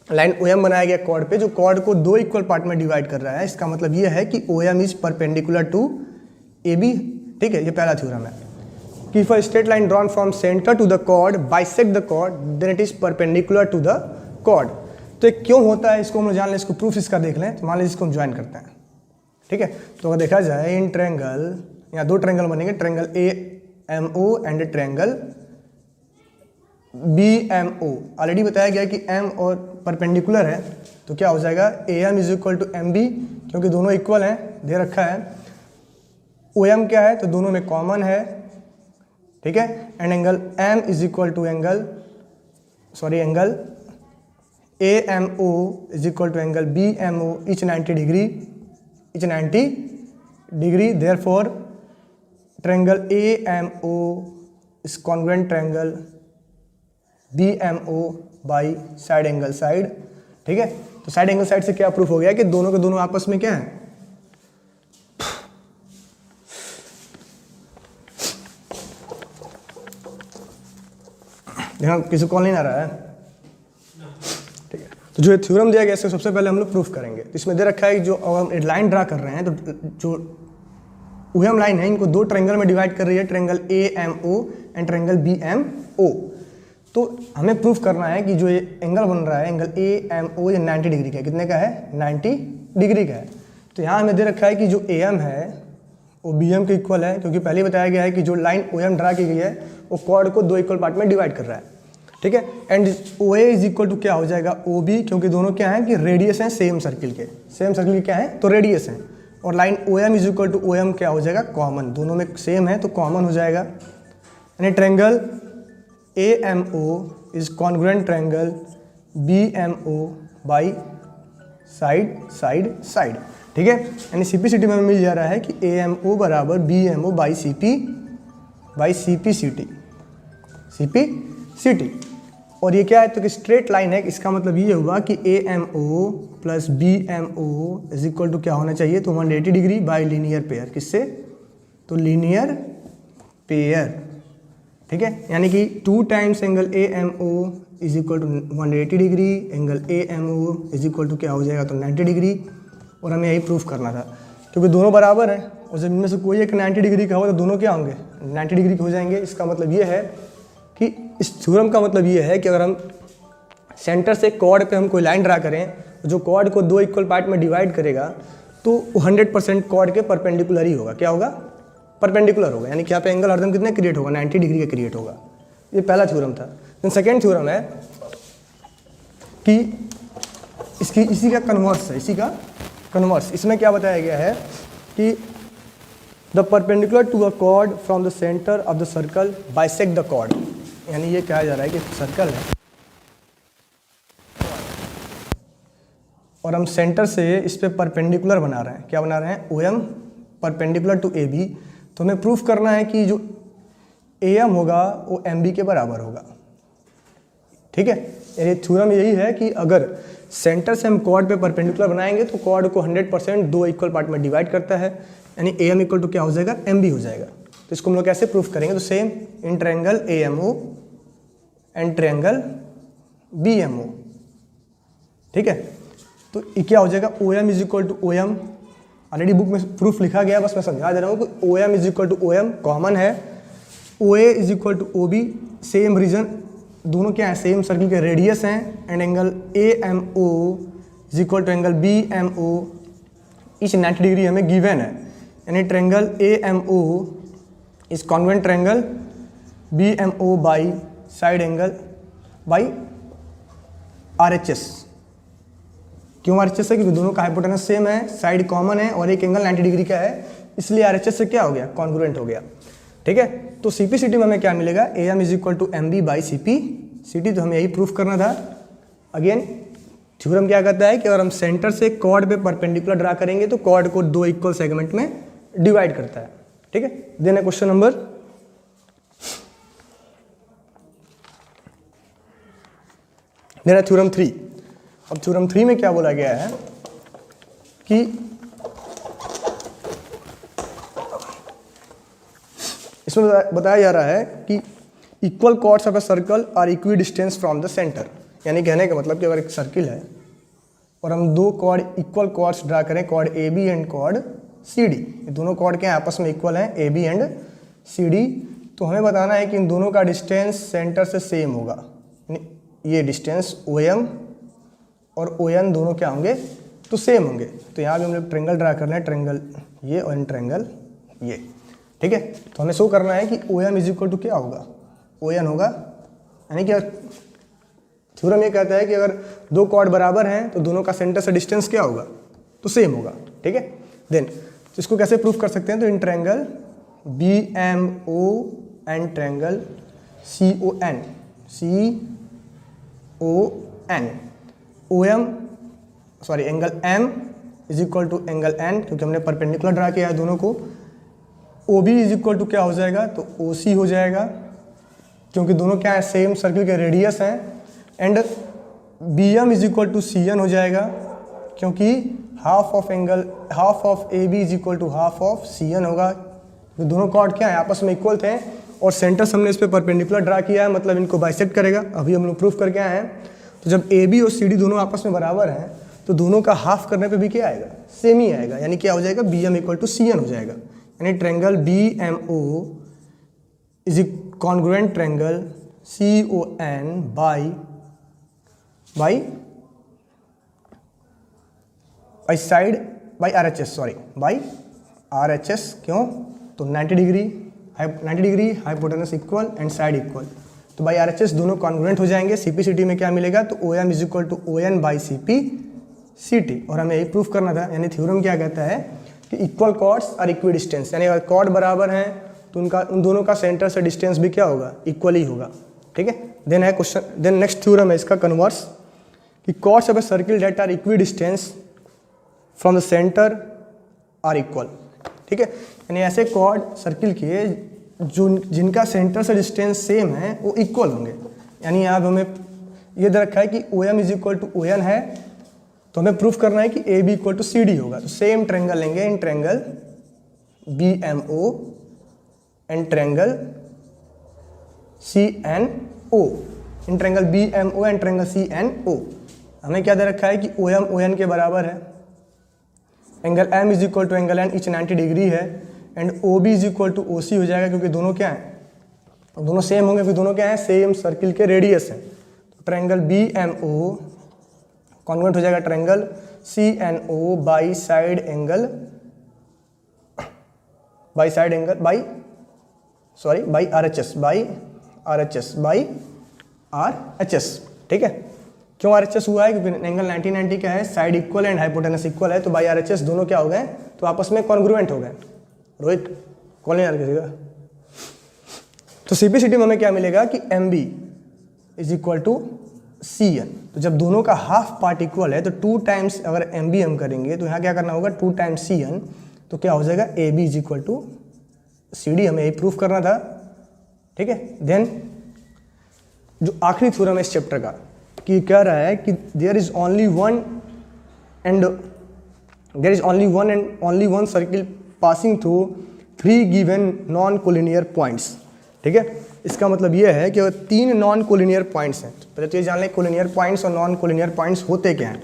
लाइन ओ एम बनाया गया कॉर्ड पे, जो कॉर्ड को दो इक्वल पार्ट में डिवाइड कर रहा है। इसका मतलब ये है कि O M is perpendicular to A B. ठीक है, ये पहला थ्योरम है कि if a straight line drawn from centre to the chord bisect the chord then it is perpendicular to the chord. तो ये क्यों होता है इसको हम जान लें, इसको प्रूफ इसका देख लें। तो मान लीजिए इसको हम ज्वाइन करते हैं। ठीक है, तो अगर देखा जाए इन ट्रायंगल, यहाँ दो ट्रायंगल बनेंगे, triangle A M O and triangle B M O. Already बताया गया कि एम और परपेंडिकुलर है, तो क्या हो जाएगा? A M is equal to M B, क्योंकि दोनों इक्वल हैं, दे रखा है। ओ एम क्या है? तो दोनों में कॉमन है। ठीक है, and angle M is equal to angle A M O is equal to angle B M O, each 90 degree, each 90 degree. Therefore triangle A M O is congruent triangle B M O by side angle side. ठीक है, तो side angle side से क्या proof हो गया कि दोनों के दोनों आपस में क्या है? ध्यान, किसी कॉल नहीं आ रहा है? ठीक है, तो जो ये थ्योरम दिया गया इसको सबसे पहले हम लोग प्रूफ करेंगे। तो इसमें दे रखा है कि जो हम लाइन ड्रा कर रहे हैं, तो जो ओएम लाइन है इनको दो ट्रायंगल में डिवाइड कर रही है, triangle A M O and triangle B M O. तो हमें प्रूफ करना है कि जो ये एंगल बन रहा है, एंगल ए एम ओ, ये 90 डिग्री का है। कितने का है? 90 डिग्री का है। तो यहाँ हमें दे रखा है कि जो ए एम है वो बी एम के इक्वल है, क्योंकि पहले बताया गया है कि जो लाइन ओ एम ड्रा की गई है वो कॉर्ड को दो इक्वल पार्ट में डिवाइड कर रहा है। ठीक है, and O A is equal to क्या हो जाएगा? ओ बी, क्योंकि दोनों क्या हैं कि रेडियस हैं सेम सर्किल के, सेम सर्किल के क्या है? तो रेडियस हैं। और line O M is equal to O M क्या हो जाएगा? कॉमन, दोनों में सेम है तो कॉमन हो जाएगा। यानी triangle A M O is congruent triangle B M O by side side side. ठीक है, यानी सिंपलिसिटी में हमें मिल जा रहा है कि ए एम ओ बराबर B M O by C P C T. CP CT। और ये क्या है, तो कि स्ट्रेट लाइन है, इसका मतलब ये हुआ कि AMO plus BMO is equal to क्या होना चाहिए, तो 180 डिग्री बाय लीनियर पेयर। किससे, तो लीनियर पेयर, ठीक है। यानी कि 2 times angle AMO is equal to 180 degree, angle AMO is equal to क्या हो जाएगा, तो 90 डिग्री। और हमें यही प्रूफ करना था, क्योंकि दोनों बराबर हैं और जब इनमें से कोई एक 90 डिग्री का होगा तो दोनों क्या होंगे, 90 डिग्री के हो जाएंगे। इसका मतलब ये है कि इस थ्योरम का मतलब ये है कि अगर हम सेंटर से कॉर्ड पे हम कोई लाइन ड्रा करें, जो कॉर्ड को 2 इक्वल पार्ट में डिवाइड करेगा, तो 100% कॉर्ड के परपेंडिकुलर ही होगा। क्या होगा, परपेंडिकुलर होगा। यानी कि यहाँ पे एंगल हरदम कितने क्रिएट होगा, 90 डिग्री का क्रिएट होगा। ये पहला थ्योरम था। देन सेकेंड थ्योरम है कि इसी का कन्वर्स है, इसी का कन्वर्स। इसमें क्या बताया गया है कि the perpendicular to a chord from the centre of the circle bisect the chord. यानी ये कहा जा रहा है कि सर्कल है और हम सेंटर से इस पे परपेंडिकुलर बना रहे हैं। क्या बना रहे हैं, OM परपेंडिकुलर टू AB। तो हमें प्रूफ करना है कि जो AM होगा वो MB के बराबर होगा, ठीक है। यानी थ्योरम यही है कि अगर सेंटर से हम कॉर्ड पे परपेंडिकुलर बनाएंगे तो कॉर्ड को 100% 2 इक्वल पार्ट में डिवाइड करता है, यानी AM इक्वल टू क्या हो जाएगा, MB हो जाएगा। तो इसको हम लोग कैसे प्रूफ करेंगे, तो same in triangle AMO and triangle BMO, ठीक है। तो ये क्या हो जाएगा, OM is equal to OM। Already book में प्रूफ लिखा गया, बस मैं समझा दे रहा हूँ कि OM is equal to OM common है। OA is equal to OB, same reason, दोनों क्या है, सेम सर्किल के रेडियस हैं। And angle AMO is equal to angle BMO, each 90 degree हमें गिवन है। यानी triangle AMO is congruent triangle BMO by side angle by RHS। क्यों RHS है, क्योंकि दोनों का हाइपोटेनस सेम है, साइड कॉमन है और एक एंगल 90 डिग्री का है, इसलिए RHS से क्या हो गया, कॉन्ग्रुएंट हो गया, ठीक है। तो CP/CT में हमें क्या मिलेगा, AM is equal to MB by CP/CT। तो हमें यही प्रूफ करना था। अगेन थ्योरम क्या कहता है कि अगर हम सेंटर से कॉर्ड पे परपेंडिकुलर ड्रा करेंगे तो कॉर्ड को 2 इक्वल सेगमेंट में डिवाइड करता है, ठीक है। देन है क्वेश्चन नंबर देन है थ्योरम 3। अब थ्योरम 3 में क्या बोला गया है कि इसमें बताया जा रहा है कि equal chords of a circle are equidistance from the centre. यानी कहने का मतलब कि अगर एक सर्किल है और हम 2 कॉर्ड इक्वल कॉर्ड्स ड्रा करें, chord AB and chord CD, ये दोनों कॉर्ड के आपस में इक्वल हैं, AB एंड CD। तो हमें बताना है कि इन दोनों का डिस्टेंस सेंटर से सेम होगा। ये डिस्टेंस OM और ON दोनों क्या होंगे, तो सेम होंगे। तो यहाँ भी हम लोग ट्रायंगल ड्रा कर रहे हैं, ट्रायंगल ये और ट्रायंगल ये, ठीक है। तो हमें शो करना है कि OM इज इक्वल टू क्या होगा, ON होगा। यानी कि थ्योरम ये कहता है कि अगर 2 कॉर्ड बराबर हैं तो दोनों का सेंटर से डिस्टेंस क्या होगा, तो सेम होगा, ठीक है। देन तो इसको कैसे प्रूफ कर सकते हैं, तो in triangle BMO and triangle CON OM sorry angle M is equal to angle N, क्योंकि हमने परपेंडिकुलर ड्रा किया है दोनों को। OB इज इक्वल टू क्या हो जाएगा, तो OC हो जाएगा, क्योंकि दोनों क्या है, सेम सर्किल के रेडियस हैं। And BM is equal to CN हो जाएगा, क्योंकि half of AB is equal to half of CN होगा। तो दोनों कॉर्ड क्या है, आपस में इक्वल थे और सेंटर हमने इस पर परपेंडिकुलर ड्रा किया है, मतलब इनको बाइसेक्ट करेगा। अभी हम लोग प्रूफ करके आए हैं। तो जब AB और CD दोनों आपस में बराबर हैं तो दोनों का हाफ करने पे भी क्या आएगा, सेम ही आएगा। यानी क्या हो जाएगा, BM इक्वल टू CN हो जाएगा। यानी triangle BMO is a congruent triangle CON by side by RHS। क्यों, तो 90 degree hypotenuse equal and side equal, तो बाई RHS दोनों कॉन्ग्रुएंट हो जाएंगे। CP/CT में क्या मिलेगा, तो OM is equal to ON by CP/CT। और हमें यही प्रूफ करना था। यानी थ्योरम क्या कहता है कि equal chords are equidistance, यानी अगर कॉर्ड बराबर हैं तो उन दोनों का सेंटर से डिस्टेंस भी क्या होगा, इक्वल ही होगा, ठीक है। देन है क्वेश्चन, देन नेक्स्ट थ्योरम है इसका कन्वर्स, कि chords of a circle that are equidistance from the centre are equal, ठीक है। यानी ऐसे कॉर्ड सर्किल के जो जिनका सेंटर से डिस्टेंस सेम है वो इक्वल होंगे। यानी यहाँ हमें ये दे रखा है कि O M is equal to O N है, तो हमें प्रूफ करना है कि A B equal to C D होगा। तो सेम ट्रेंगल लेंगे in triangle B M O and triangle C N O, in triangle B M O and triangle C N O. हमें क्या दे रखा है कि ओ एम ओ एन के बराबर है, angle M is equal to angle N each 90 degree है, and O B is equal to O C हो जाएगा क्योंकि दोनों क्या हैं, दोनों सेम होंगे क्योंकि दोनों क्या हैं, सेम सर्किल के रेडियस हैं। तो triangle B M O congruent हो जाएगा triangle C N O by side angle by R H S by R H S. ठीक है, क्यों आर एच एस हुआ है, क्योंकि एंगल 90 क्या है, side equal and hypotenuse equal है, तो बाई आर एच एस दोनों क्या हो गए, तो आपस में कॉन्ग्रुएंट हो गए। रोहित कॉल नहीं आ रहा किसी का। तो सीपीसीटी में हमें क्या मिलेगा कि M B is equal to C N. तो जब दोनों का हाफ पार्ट इक्वल है तो 2 टाइम्स अगर एम बी हम करेंगे तो यहाँ क्या करना होगा 2 टाइम्स सी एन, तो क्या हो जाएगा A B is equal to C D. हमें यही प्रूफ करना था। ठीक है, देन जो आखिरी थ्योरम है इस चैप्टर का कि कह रहा है कि there is only one circle passing through 3 given non collinear points. ठीक है, इसका मतलब यह है कि अगर 3 नॉन कोलिनियर पॉइंट्स हैं, तो पहले तो ये जान लें कोलिनियर पॉइंट्स और नॉन कोलिनियर पॉइंट्स होते क्या हैं।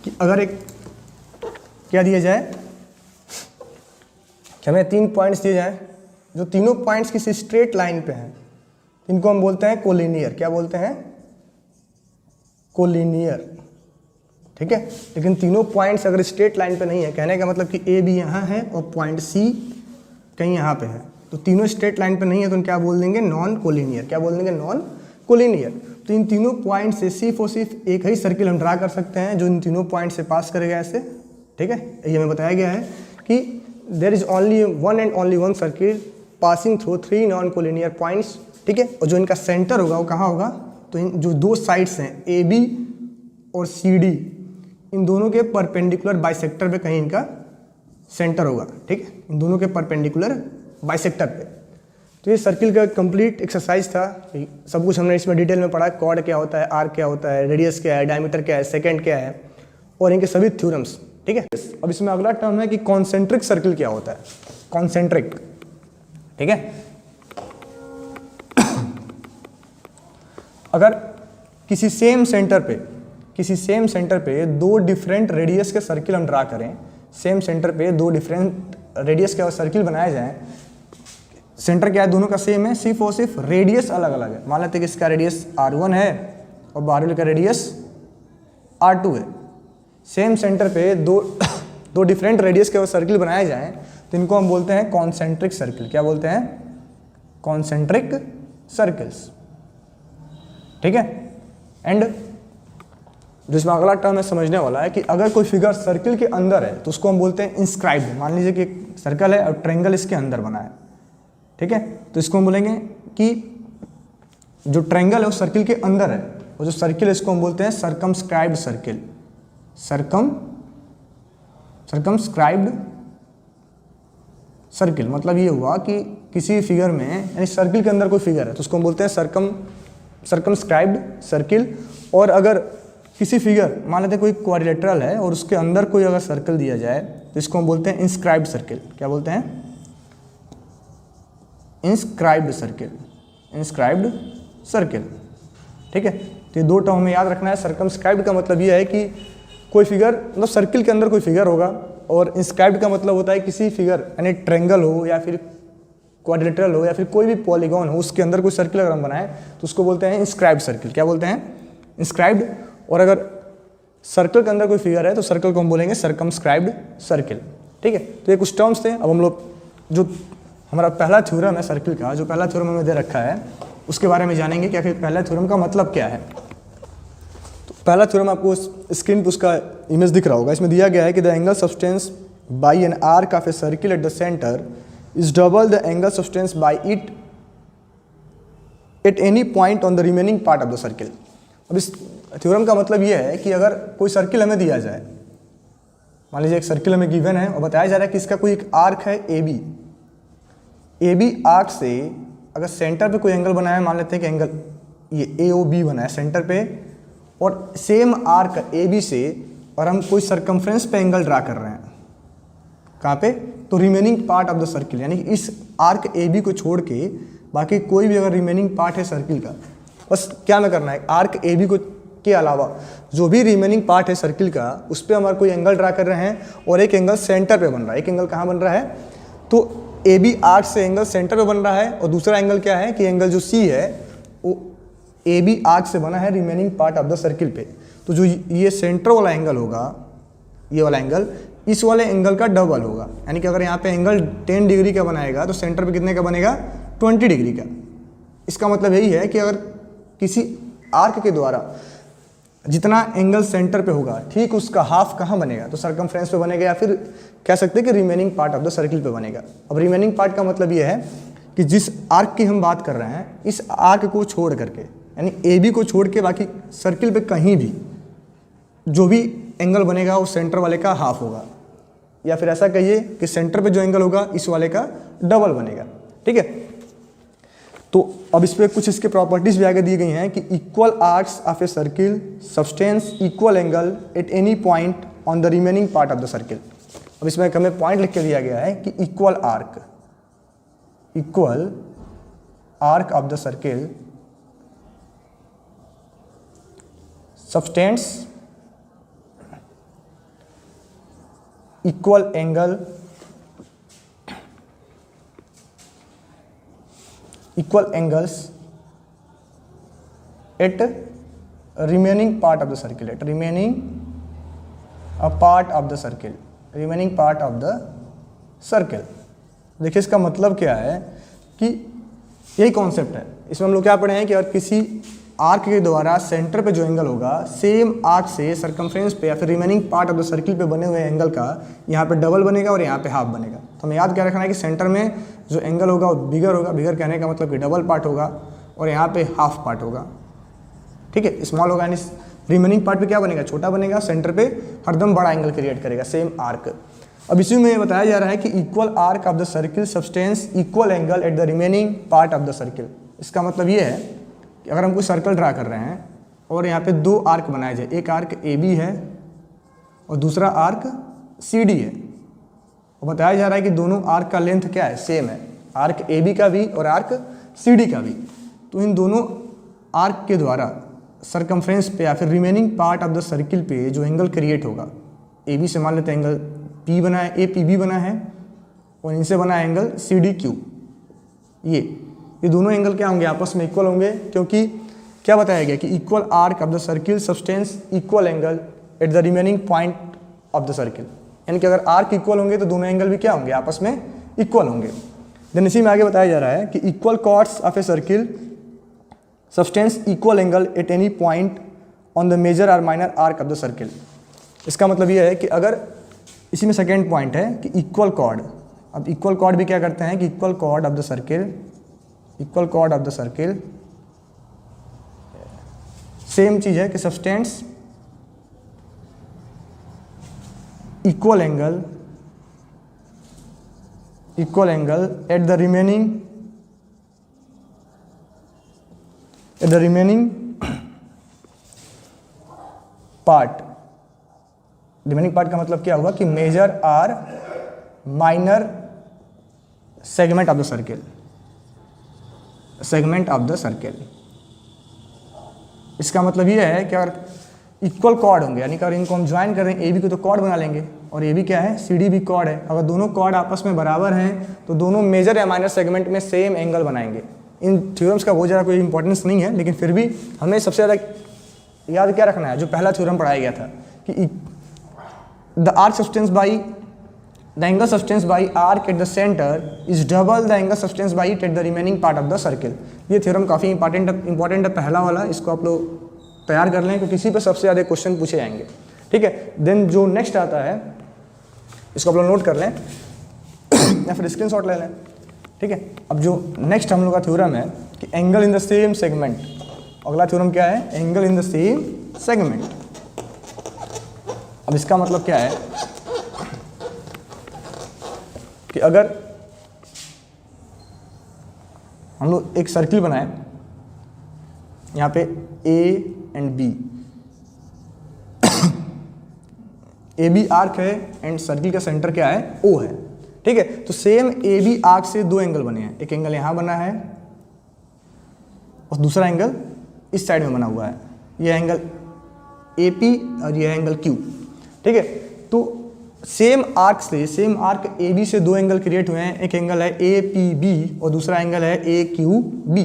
कि अगर एक क्या दिया जाए कि हमें 3 पॉइंट्स दिए जाएं जो तीनों पॉइंट्स किसी स्ट्रेट लाइन पे हैं, इनको हम बोलते हैं कोलिनियर। क्या बोलते हैं, कोलिनियर। ठीक है, लेकिन तीनों पॉइंट्स अगर स्ट्रेट लाइन पे नहीं है, कहने का मतलब कि ए बी यहाँ है और पॉइंट सी कहीं यहाँ पे है, तो तीनों स्ट्रेट लाइन पे नहीं है, तो हम क्या बोल देंगे, नॉन कोलिनियर। क्या बोल देंगे, नॉन कोलिनियर। तो इन तीनों पॉइंट से सिर्फ और सिर्फ एक ही सर्किल हम ड्रा कर सकते हैं जो इन तीनों पॉइंट से पास करेगा ऐसे। ठीक है, ये हमें बताया गया है कि there is only one circle passing through 3 non collinear points. ठीक है, और जो इनका सेंटर होगा वो कहाँ होगा, तो इन जो 2 साइड्स हैं ए बी और सी डी, इन दोनों के परपेंडिकुलर बाइसेक्टर पे कहीं इनका सेंटर होगा। ठीक है, इन दोनों के परपेंडिकुलर बाइसेक्टर पे। तो ये सर्किल का कंप्लीट एक्सरसाइज था। सब कुछ हमने इसमें डिटेल में पढ़ा, कॉर्ड क्या होता है, आर्क क्या होता है, रेडियस क्या है, डायमीटर क्या है, सेकेंड क्या है, और इनके सभी थ्योरम्स। ठीक है, अब इसमें अगला टर्म है कि कॉन्सेंट्रिक सर्किल क्या होता है, कॉन्सेंट्रिक। ठीक है, अगर किसी सेम सेंटर पे 2 डिफरेंट रेडियस के सर्किल हम ड्रा करें, सेम सेंटर पे 2 डिफरेंट रेडियस के सर्किल बनाए जाएं, सेंटर क्या है, दोनों का सेम है, सिर्फ और सिर्फ रेडियस अलग अलग है। मान लेते हैं कि इसका रेडियस R1 है और बाहर वाले का रेडियस R2 है। सेम सेंटर पे दो डिफरेंट रेडियस के सर्किल बनाए जाएं तो इनको हम बोलते हैं कॉन्सेंट्रिक सर्किल। क्या बोलते हैं, कॉन्सेंट्रिक सर्किल्स। ठीक है, एंड जिसमें अगला टर्म है समझने वाला है कि अगर कोई फिगर सर्किल के अंदर है तो उसको हम बोलते हैं इंस्क्राइब्ड। मान लीजिए कि एक सर्कल है और ट्रायंगल इसके अंदर बना है। ठीक है, तो इसको हम बोलेंगे कि जो ट्रायंगल है वो सर्किल के अंदर है, और जो सर्किल है इसको हम बोलते हैं सर्कमस्क्राइब्ड सर्किल। सर्कमस्क्राइब्ड सर्किल मतलब ये हुआ कि किसी फिगर में, यानी सर्किल के अंदर कोई फिगर है तो उसको हम बोलते हैं सर्कमस्क्राइब्ड सर्किल। और अगर किसी फिगर, मान लेते हैं कोई क्वाड्रिलेटरल है और उसके अंदर कोई अगर सर्कल दिया जाए तो इसको हम बोलते हैं इंस्क्राइब्ड सर्किल। क्या बोलते हैं, इंस्क्राइब्ड सर्किल। ठीक है, तो ये 2 टर्म हमें याद रखना है। सर्कमस्क्राइब्ड का मतलब ये है कि कोई फिगर, मतलब सर्किल के अंदर कोई फिगर होगा, और इंस्क्राइब्ड का मतलब होता है किसी फिगर, यानी ट्रायंगल हो या फिर क्वाड्रिलेटरल हो या फिर कोई भी पॉलीगॉन हो, उसके अंदर कोई सर्किल अगर हम बनाए तो उसको बोलते हैं इंस्क्राइब्ड सर्किल। क्या बोलते हैं, इंस्क्राइब्ड। और अगर सर्कल के अंदर कोई फिगर है तो सर्कल को हम बोलेंगे सर्कमस्क्राइब्ड सर्किल। ठीक है, तो ये कुछ टर्म्स थे। अब हम लोग जो हमारा पहला थ्योरम है सर्किल का, जो पहला थ्योरम हमें दे रखा है, उसके बारे में जानेंगे कि आखिर पहला थ्योरम का मतलब क्या है। तो पहला थ्योरम आपको स्क्रीन पर उसका इमेज दिख रहा होगा। इसमें दिया गया है कि the angle substance by an arc of a circle at the centre is double the angle substance by it at any point on the remaining part of the circle. अब इस थ्योरम का मतलब ये है कि अगर कोई सर्किल हमें दिया जाए, मान लीजिए एक सर्किल हमें गिवन है और बताया जा रहा है कि इसका कोई एक आर्क है A B, A B arc से अगर सेंटर पे कोई एंगल बना है, मान लेते हैं कि एंगल ये ए ओ बी बना है सेंटर पे, और सेम आर्क ए बी से और हम कोई सरकमफ्रेंस पे एंगल ड्रा कर रहे हैं, कहाँ पे, तो remaining part of the circle, यानी कि इस आर्क ए बी को छोड़ के बाकी कोई भी अगर रिमेनिंग पार्ट है सर्किल का, बस क्या में करना है, आर्क ए बी को के अलावा जो भी रिमेनिंग पार्ट है सर्किल का उस पर हमारा कोई एंगल ड्रा कर रहे हैं, और एक एंगल सेंटर पे बन रहा है। एक एंगल कहाँ बन रहा है, तो ए बी आर्क से एंगल सेंटर पे बन रहा है, और दूसरा एंगल क्या है कि एंगल जो सी है वो ए बी आर्क से बना है remaining part of the circle पे। तो जो ये सेंटर वाला एंगल होगा, ये वाला एंगल इस वाले एंगल का डबल होगा, यानी कि अगर यहाँ पे एंगल 10 डिग्री का बनाएगा तो सेंटर पे कितने का बनेगा, 20 डिग्री का। इसका मतलब यही है कि अगर किसी आर्क के द्वारा जितना एंगल सेंटर पे होगा ठीक उसका हाफ कहाँ बनेगा, तो सरकमफ्रेंस पे बनेगा, या फिर कह सकते हैं कि remaining part of the circle पे बनेगा। अब रिमेनिंग पार्ट का मतलब ये है कि जिस आर्क की हम बात कर रहे हैं, इस आर्क को छोड़ करके, यानी ए बी को छोड़ के बाकी सर्किल पे कहीं भी जो भी एंगल बनेगा वो सेंटर वाले का हाफ होगा, या फिर ऐसा कहिए कि सेंटर पे जो एंगल होगा इस वाले का डबल बनेगा। ठीक है, तो अब इस पर कुछ इसके प्रॉपर्टीज भी आगे दी गई हैं कि equal arcs of a circle subtends equal angle at any point on the remaining part of the circle. अब इसमें हमें पॉइंट लिख के दिया गया है कि equal arc of the circle subtends equal angles at remaining part of the circle, at remaining part of the circle, remaining part of the circle. देखिए इसका मतलब क्या है कि यही कॉन्सेप्ट है। इसमें हम लोग क्या पढ़े हैं कि अगर किसी आर्क के द्वारा सेंटर पे जो एंगल होगा सेम आर्क से सरकमफ्रेंस पे या फिर remaining part of the circle पे बने हुए एंगल का यहाँ पे डबल बनेगा और यहाँ पे हाफ बनेगा। तो हमें याद क्या रखना है कि सेंटर में जो एंगल होगा वो बिगर होगा, बिगर कहने का मतलब कि डबल पार्ट होगा, और यहाँ पे हाफ पार्ट होगा। ठीक है, स्मॉल होगा यानी रिमेनिंग पार्ट पे क्या बनेगा, छोटा बनेगा, सेंटर पे हरदम बड़ा एंगल क्रिएट करेगा सेम आर्क। अब इसी में बताया जा रहा है कि equal arc of the circle subtends equal angle at the remaining part of the circle. इसका मतलब ये है कि अगर हम कोई सर्कल ड्रा कर रहे हैं और यहाँ पे दो आर्क बनाए जाए, एक आर्क ए बी है और दूसरा आर्क सी डी है, और बताया जा रहा है कि दोनों आर्क का लेंथ क्या है, सेम है, आर्क ए बी का भी और आर्क सी डी का भी। तो इन दोनों आर्क के द्वारा सरकमफ्रेंस पे या फिर remaining part of the circle पे जो एंगल क्रिएट होगा, ए बी से मान लेते हैं एंगल पी बना है, ए पी बी बना है, और इनसे बना है एंगल सी डी क्यू। ये दोनों एंगल क्या होंगे, आपस में इक्वल होंगे, क्योंकि क्या बताया गया कि equal arc of the circle subtends equal angle at the remaining point of the circle. यानी कि अगर आर्क इक्वल होंगे तो दोनों एंगल भी क्या होंगे, आपस में इक्वल होंगे। देन इसी में आगे बताया जा रहा है कि equal chords of a circle subtends equal angle at any point on the major और minor arc of the circle. इसका मतलब यह है कि अगर इसी में सेकेंड पॉइंट है कि इक्वल कॉर्ड। अब इक्वल कॉर्ड भी क्या करते हैं कि equal chord of the circle, equal chord of the circle same चीज है कि subtends equal angle at the remaining part. Remaining part का मतलब क्या हुआ कि major or minor segment of the circle, segment of the circle. इसका मतलब ये है कि अगर इक्वल कॉर्ड होंगे, यानी कि अगर इनको हम ज्वाइन कर रहे हैं, ए बी को तो कॉर्ड बना लेंगे, और ए बी क्या है, सी डी भी कॉर्ड है। अगर दोनों कॉर्ड आपस में बराबर हैं तो दोनों मेजर या माइनर सेगमेंट में सेम एंगल बनाएंगे। इन थ्योरम्स का बहुत ज़्यादा कोई इंपॉर्टेंस नहीं है, लेकिन फिर भी हमें सबसे ज़्यादा याद क्या रखना है, जो पहला थ्योरम पढ़ाया गया था कि the arc substance by the angle substance by arc at the center is double the angle substance by it at the remaining part of the circle। ये थ्योरम काफ़ी इंपॉर्टेंट है पहला वाला, इसको आप लोग तैयार कर लें क्योंकि किसी पे सबसे ज़्यादा क्वेश्चन पूछे जाएंगे। ठीक है, देन जो नेक्स्ट आता है इसको आप लोग नोट कर लें या फिर स्क्रीनशॉट ले लें। ठीक है, अब जो नेक्स्ट हम लोग का थ्योरम है कि angle in the same segment. अगला थ्योरम क्या है, angle in the same segment. अब इसका मतलब क्या है कि अगर हम लोग एक सर्किल बनाए, यहाँ पे A and B, A B arc है एंड सर्किल का सेंटर क्या है, ओ है, ठीक है। तो सेम ए बी आर्क से दो एंगल बने हैं, एक एंगल यहाँ बना है और दूसरा एंगल इस साइड में बना हुआ है, यह एंगल ए पी और यह एंगल क्यू, ठीक है। तो सेम आर्क से, सेम आर्क ए बी से दो एंगल क्रिएट हुए हैं, एक एंगल है ए पी बी और दूसरा एंगल है ए क्यू बी।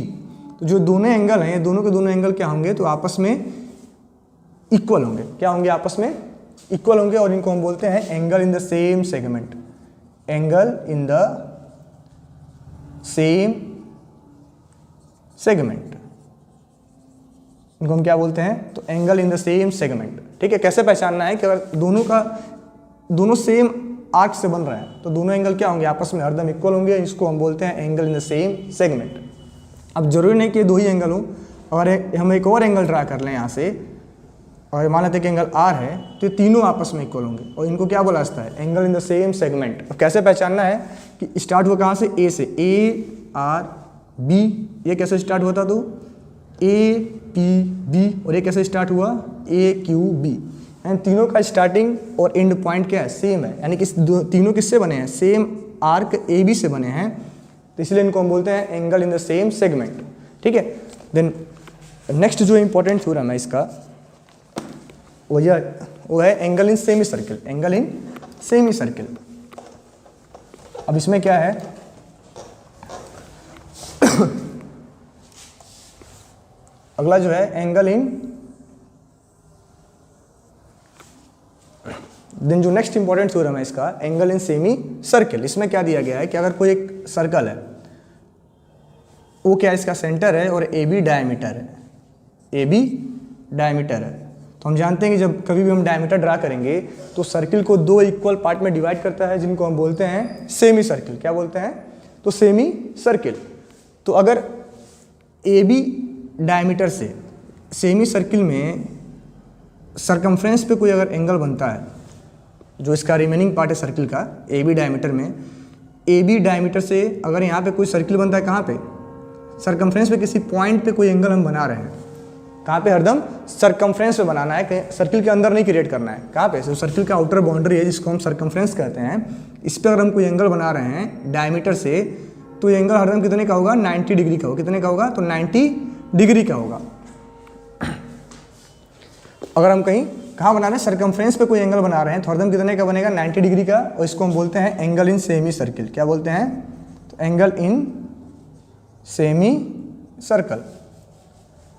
तो जो दोनों एंगल हैं, ये दोनों के दोनों एंगल क्या होंगे, तो आपस में इक्वल होंगे, क्या होंगे, आपस में इक्वल होंगे, और इनको हम बोलते हैं angle in the same segment, angle in the same segment, इनको हम क्या बोलते हैं, तो angle in the same segment, ठीक है। कैसे पहचानना है कि अगर दोनों सेम आर्क से बन रहे हैं तो दोनों एंगल क्या होंगे, आपस में हरदम इक्वल होंगे, इसको हम बोलते हैं angle in the same segment. अब जरूरी नहीं कि ये दो ही एंगल हो, अगर हम एक और एंगल ड्रा कर लें यहाँ से और मान लेते हैं कि एंगल आर है, तो ये तीनों आपस में इक्वल होंगे और इनको क्या बोला जाता है, angle in the same segment. अब कैसे पहचानना है कि स्टार्ट हुआ कहाँ से, ए से, ए आर बी, ये कैसे स्टार्ट हुआ था, तो ए पी बी, और ये कैसे स्टार्ट हुआ, ए क्यू बी, एंड तीनों का स्टार्टिंग और एंड पॉइंट क्या है, सेम है, यानी कि तीनों किससे बने हैं, सेम आर्क ए बी से बने हैं, तो इसलिए इनको हम बोलते हैं angle in the same segment, ठीक है। देन नेक्स्ट जो इंपॉर्टेंट थ्योरम है इसका वो है angle in semi circle, angle in semi circle. अब इसमें क्या है अगला जो है एंगल इन, देन जो नेक्स्ट इंपॉर्टेंट थ्योरम है इसका एंगल इन सेमी सर्किल। इसमें क्या दिया गया है कि अगर कोई एक सर्कल है, वो क्या है, इसका सेंटर है और ए बी डायमीटर है, ए बी डायमीटर है, तो हम जानते हैं कि जब कभी भी हम डायमीटर ड्रा करेंगे तो सर्किल को दो इक्वल पार्ट में डिवाइड करता है, जिनको हम बोलते हैं सेमी सर्किल। क्या बोलते हैं, तो सेमी सर्किल। तो अगर ए बी डायमीटर से सेमी सर्किल में सरकमफ्रेंस पे कोई अगर एंगल बनता है, जो इसका रिमेनिंग पार्ट है सर्किल का, ए बी डायमीटर में, ए बी डायमीटर से अगर यहाँ पे कोई सर्किल बनता है, कहाँ पे, सरकमफ्रेंस पे किसी पॉइंट पे कोई एंगल हम बना रहे हैं, कहाँ पे, हरदम सरकमफ्रेंस पे बनाना है, कहीं सर्किल के अंदर नहीं क्रिएट करना है, कहाँ पे, तो सर्किल का आउटर बाउंड्री है जिसको हम सरकमफ्रेंस कहते हैं, इस पर अगर हम कोई एंगल बना रहे हैं डायमीटर से, तो ये एंगल हरदम कितने का होगा, 90 डिग्री का होगा। कितने का होगा, तो 90 डिग्री का होगा। अगर हम कहीं कहाँ बना रहे हैं, सरकमफ्रेंस पे कोई एंगल बना रहे हैं, तो हरदम कितने का बनेगा, 90 डिग्री का, और इसको हम बोलते हैं एंगल इन सेमी सर्किल। क्या बोलते हैं, तो एंगल इन सेमी सर्कल,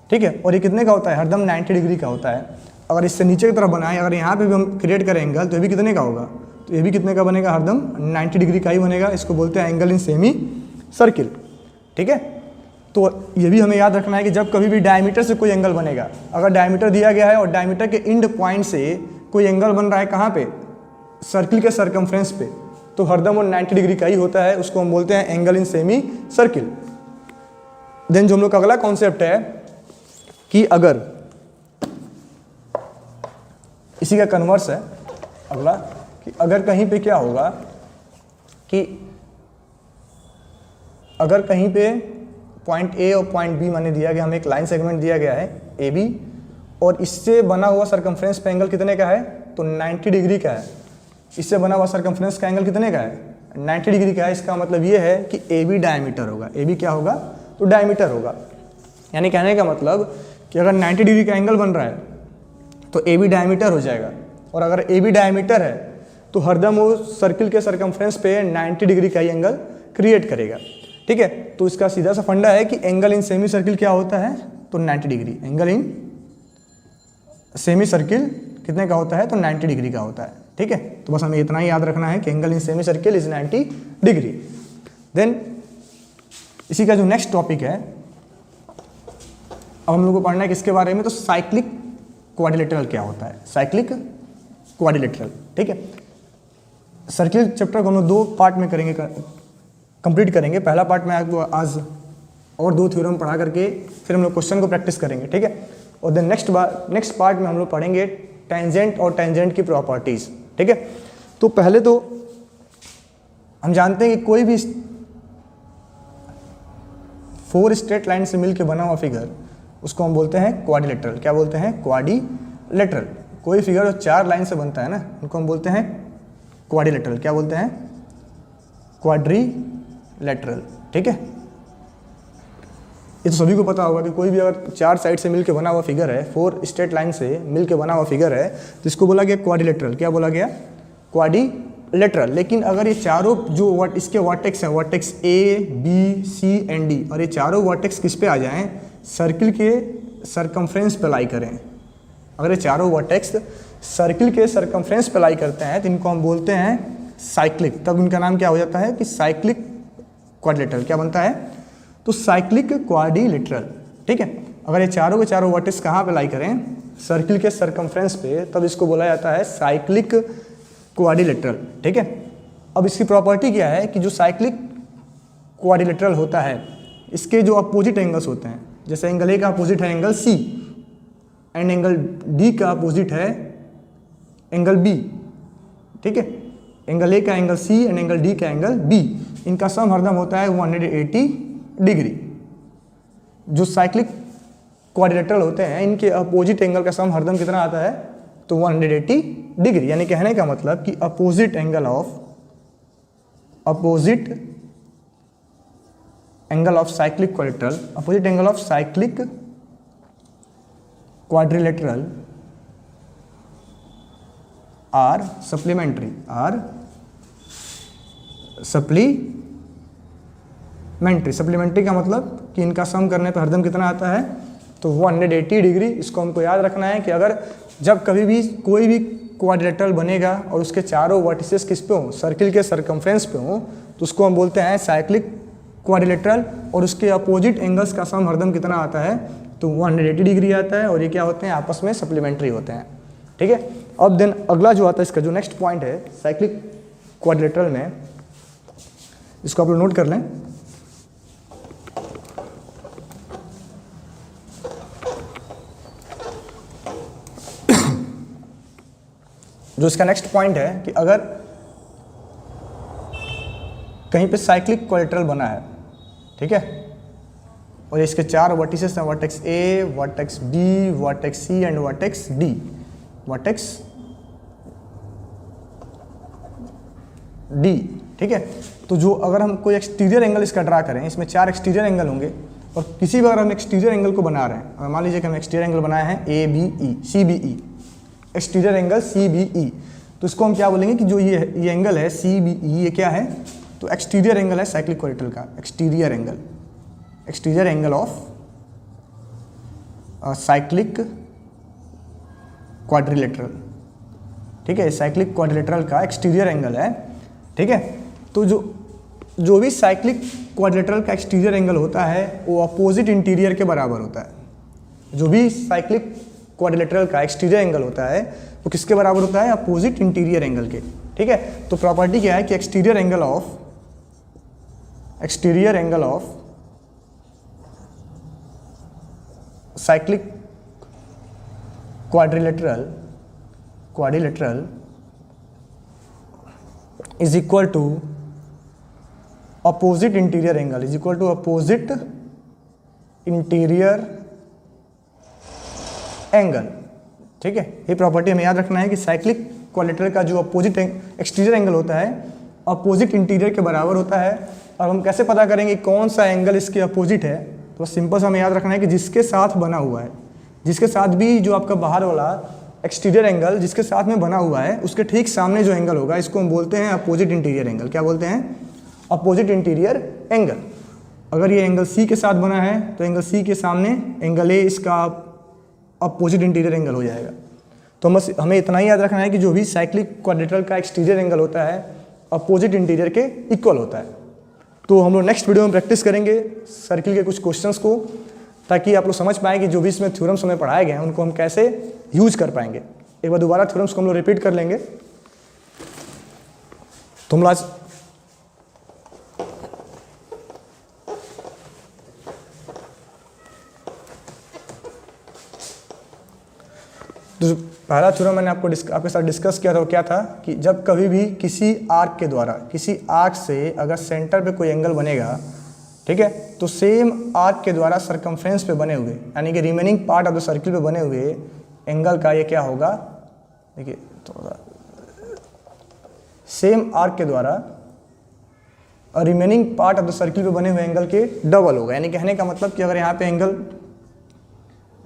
ठीक है। और ये कितने का होता है, हरदम 90 डिग्री का होता है। अगर इससे नीचे की तरफ बनाए, अगर यहाँ पे भी हम क्रिएट करें एंगल, तो ये भी कितने का होगा, तो ये भी कितने का बनेगा, हरदम 90 डिग्री का ही बनेगा। इसको बोलते हैं एंगल इन सेमी सर्किल, ठीक है। तो ये भी हमें याद रखना है कि जब कभी भी डायमीटर से कोई एंगल बनेगा, अगर डायमीटर दिया गया है और डायमीटर के एंड पॉइंट से कोई एंगल बन रहा है, कहाँ पे, सर्किल के सरकमफ्रेंस पे, तो हरदम वो 90 डिग्री का ही होता है, उसको हम बोलते हैं angle in semicircle. Then जो हम लोग का अगला कॉन्सेप्ट है कि अगर इसी का कन्वर्स है अगला, कि अगर कहीं पे क्या होगा कि अगर कहीं पे पॉइंट ए और पॉइंट बी माने दिया गया, हमें एक लाइन सेगमेंट दिया गया है ए बी, और इससे बना हुआ सरकमफ्रेंस पे एंगल कितने का है, तो 90 डिग्री का है। इससे बना हुआ सरकमफ्रेंस का एंगल कितने का है, 90 डिग्री का है। इसका मतलब ये है कि ए बी डायमीटर होगा, ए बी क्या होगा, तो डायमीटर होगा। यानी कहने का मतलब कि अगर 90 डिग्री का एंगल बन रहा है तो ए बी डायमीटर हो जाएगा, और अगर ए बी डायमीटर है तो हरदम वो सर्किल के सरकमफ्रेंस पे 90 डिग्री का ही एंगल क्रिएट करेगा, ठीक है। तो इसका सीधा सा फंडा है कि एंगल इन सेमी सर्किल क्या होता है, तो 90 degree. Angle in semi circle कितने का होता है, तो 90 डिग्री का होता है, ठीक है। तो बस हमें इतना ही याद रखना है कि angle in semicircle is 90 degree. Then इसी का जो नेक्स्ट टॉपिक है, अब हम लोग को पढ़ना है किसके बारे में, तो साइक्लिक क्वाड्रिलेटरल क्या होता है, साइक्लिक क्वाड्रिलेटरल, ठीक है। सर्किल चैप्टर को हम लोग दो पार्ट में करेंगे, कंप्लीट करेंगे। पहला पार्ट में आपको आज और दो थ्योरम पढ़ा करके फिर हम लोग क्वेश्चन को प्रैक्टिस करेंगे, ठीक है। और देन नेक्स्ट पार्ट में हम लोग पढ़ेंगे टेंजेंट और टेंजेंट की प्रॉपर्टीज, ठीक है। तो पहले तो हम जानते हैं कि कोई भी 4 स्ट्रेट लाइन से मिलकर बना हुआ फिगर उसको हम बोलते हैं क्वाड्रिलेटरल। क्या बोलते हैं? क्वाड्रिलेटरल। कोई फिगर जो 4 लाइन से बनता है ना, उनको हम बोलते हैं क्वाड्रिलेटरल। क्या बोलते हैं? क्वाड्रिलेटरल। ठीक है, ये तो सभी को पता होगा कि कोई भी अगर 4 साइड से मिलकर बना हुआ फिगर है, 4 स्ट्रेट लाइन से मिलकर बना हुआ फिगर है, तो इसको बोला गया क्वाड्रिलेटरल। क्या बोला गया? क्वाड्रिलेटरल। लेकिन अगर ये चारों जो इसके वर्टेक्स हैं, vertex A B C and D, और ये चारों वर्टेक्स किस पे आ जाएं? सर्किल के सरकमफ्रेंस पे लाई करें। अगर ये चारों वर्टेक्स सर्किल के सरकमफ्रेंस पे लाई करते हैं तो इनको हम बोलते हैं साइक्लिक। तब इनका नाम क्या हो जाता है कि साइक्लिक क्वाड्रिलेटरल। क्या बनता है? तो साइक्लिक क्वाड्रिलेटरल। ठीक है, अगर ये चारों के चारों वर्टेक्स कहाँ पे लाई करें? सर्किल के सरकमफ्रेंस पे, तब इसको बोला जाता है साइक्लिक क्वाड्रिलेटरल। ठीक है, अब इसकी प्रॉपर्टी क्या है कि जो साइक्लिक क्वाड्रिलेटरल होता है, इसके जो अपोजिट एंगल्स होते हैं, जैसे एंगल ए का अपोजिट है angle C, and angle D का अपोजिट है एंगल बी। ठीक है, एंगल ए का angle C and angle D का एंगल बी, इनका सम हरदम होता है 180 डिग्री। जो साइक्लिक क्वाड्रिलेटरल होते हैं, इनके अपोजिट एंगल का सम हरदम कितना आता है? तो 180 डिग्री। यानी कहने का मतलब कि opposite angle of cyclic quadrilateral, opposite angle of cyclic quadrilateral are supplementary, supplementary का मतलब कि इनका सम करने पर हरदम कितना आता है? तो 180 डिग्री। इसको हमको याद रखना है कि अगर जब कभी भी कोई भी क्वाड्रिलेटरल बनेगा और उसके चारों वर्टिसेस किस पे हों? सर्किल के सरकमफ्रेंस पे हों, तो उसको हम बोलते हैं साइक्लिक क्वाड्रिलेटरल, और उसके अपोजिट एंगल्स का सम हरदम कितना आता है? तो 180 डिग्री आता है, और ये क्या होते हैं? आपस में सप्लीमेंट्री होते हैं। ठीक है, अब देन अगला जो आता है, इसका जो नेक्स्ट पॉइंट है साइक्लिक क्वाड्रिलेटरल में, इसको आप लोग नोट कर लें। जो इसका नेक्स्ट पॉइंट है कि अगर कहीं पे साइक्लिक क्वाड्रिलेटरल बना है, ठीक है, और इसके 4 वर्टिसेस हैं, vertex A, vertex B, vertex C and vertex D, vertex D. ठीक है, तो जो अगर हम कोई एक्सटीरियर एंगल इसका ड्रा करें, इसमें 4 एक्सटीरियर एंगल होंगे, और किसी भी अगर हम एक्सटीरियर एंगल को बना रहे हैं, मान लीजिए कि हम एक्सटीरियर एंगल बनाए हैं A B E, C B E, exterior angle C B E, तो इसको हम क्या बोलेंगे कि जो ये एंगल है सी बी ई, ये क्या है? तो एक्सटीरियर एंगल है साइक्लिक क्वाड्रिलेटरल का। Exterior angle of cyclic quadrilateral. ठीक है, साइक्लिक क्वाड्रिलेटरल का एक्सटीरियर एंगल है। ठीक है, तो जो भी साइक्लिक क्वाड्रिलेटरल का एक्सटीरियर एंगल होता है वो अपोजिट इंटीरियर के बराबर होता है। जो भी साइक्लिक क्वाड्रिलेटरल का एक्सटीरियर एंगल होता है वो किसके बराबर होता है? अपोजिट इंटीरियर एंगल के। ठीक है, तो प्रॉपर्टी क्या है कि exterior angle of cyclic quadrilateral is equal to opposite interior angle, is equal to opposite interior angle. ठीक है, ये प्रॉपर्टी हमें याद रखना है कि साइक्लिक क्वाड्रिलेटरल का जो अपोजिट एक्सटीरियर एंगल होता है अपोजिट इंटीरियर के बराबर होता है। और हम कैसे पता करेंगे कौन सा एंगल इसके अपोजिट है? तो सिंपल सा हमें याद रखना है कि जिसके साथ बना हुआ है, जिसके साथ भी जो आपका बाहर वाला एक्सटीरियर एंगल जिसके साथ में बना हुआ है, उसके ठीक सामने जो एंगल होगा इसको हम बोलते हैं अपोजिट इंटीरियर एंगल। क्या बोलते हैं? Opposite interior angle. अगर ये एंगल सी के साथ बना है तो एंगल सी के सामने एंगल ए इसका अपोजिट इंटीरियर एंगल हो जाएगा। तो बस हमें इतना ही याद रखना है कि जो भी साइक्लिक क्वाड्रिलेटरल का एक्सटीरियर एंगल होता है अपोजिट इंटीरियर के इक्वल होता है। तो हम लोग नेक्स्ट वीडियो में प्रैक्टिस करेंगे सर्किल के कुछ क्वेश्चंस को, ताकि आप लोग समझ पाएँ कि जो भी इसमें थ्योरम्स हमें पढ़ाए गए हैं उनको हम कैसे यूज कर पाएंगे। एक बार दोबारा थ्योरम्स को हम लोग रिपीट कर लेंगे। तो हम लोग आज तो पहला थ्योरम मैंने आपके साथ डिस्कस किया था, वो क्या था कि जब कभी भी किसी आर्क के द्वारा, किसी आर्क से अगर सेंटर पे कोई एंगल बनेगा ठीक है। तो सेम आर्क के द्वारा सरकमफ्रेंस पे बने हुए यानी कि remaining part of the circle पे बने हुए एंगल का ये क्या होगा, देखिए थोड़ा सेम आर्क के द्वारा और remaining part of the circle पे बने हुए एंगल के डबल होगा। यानी कहने का मतलब कि अगर यहाँ पे एंगल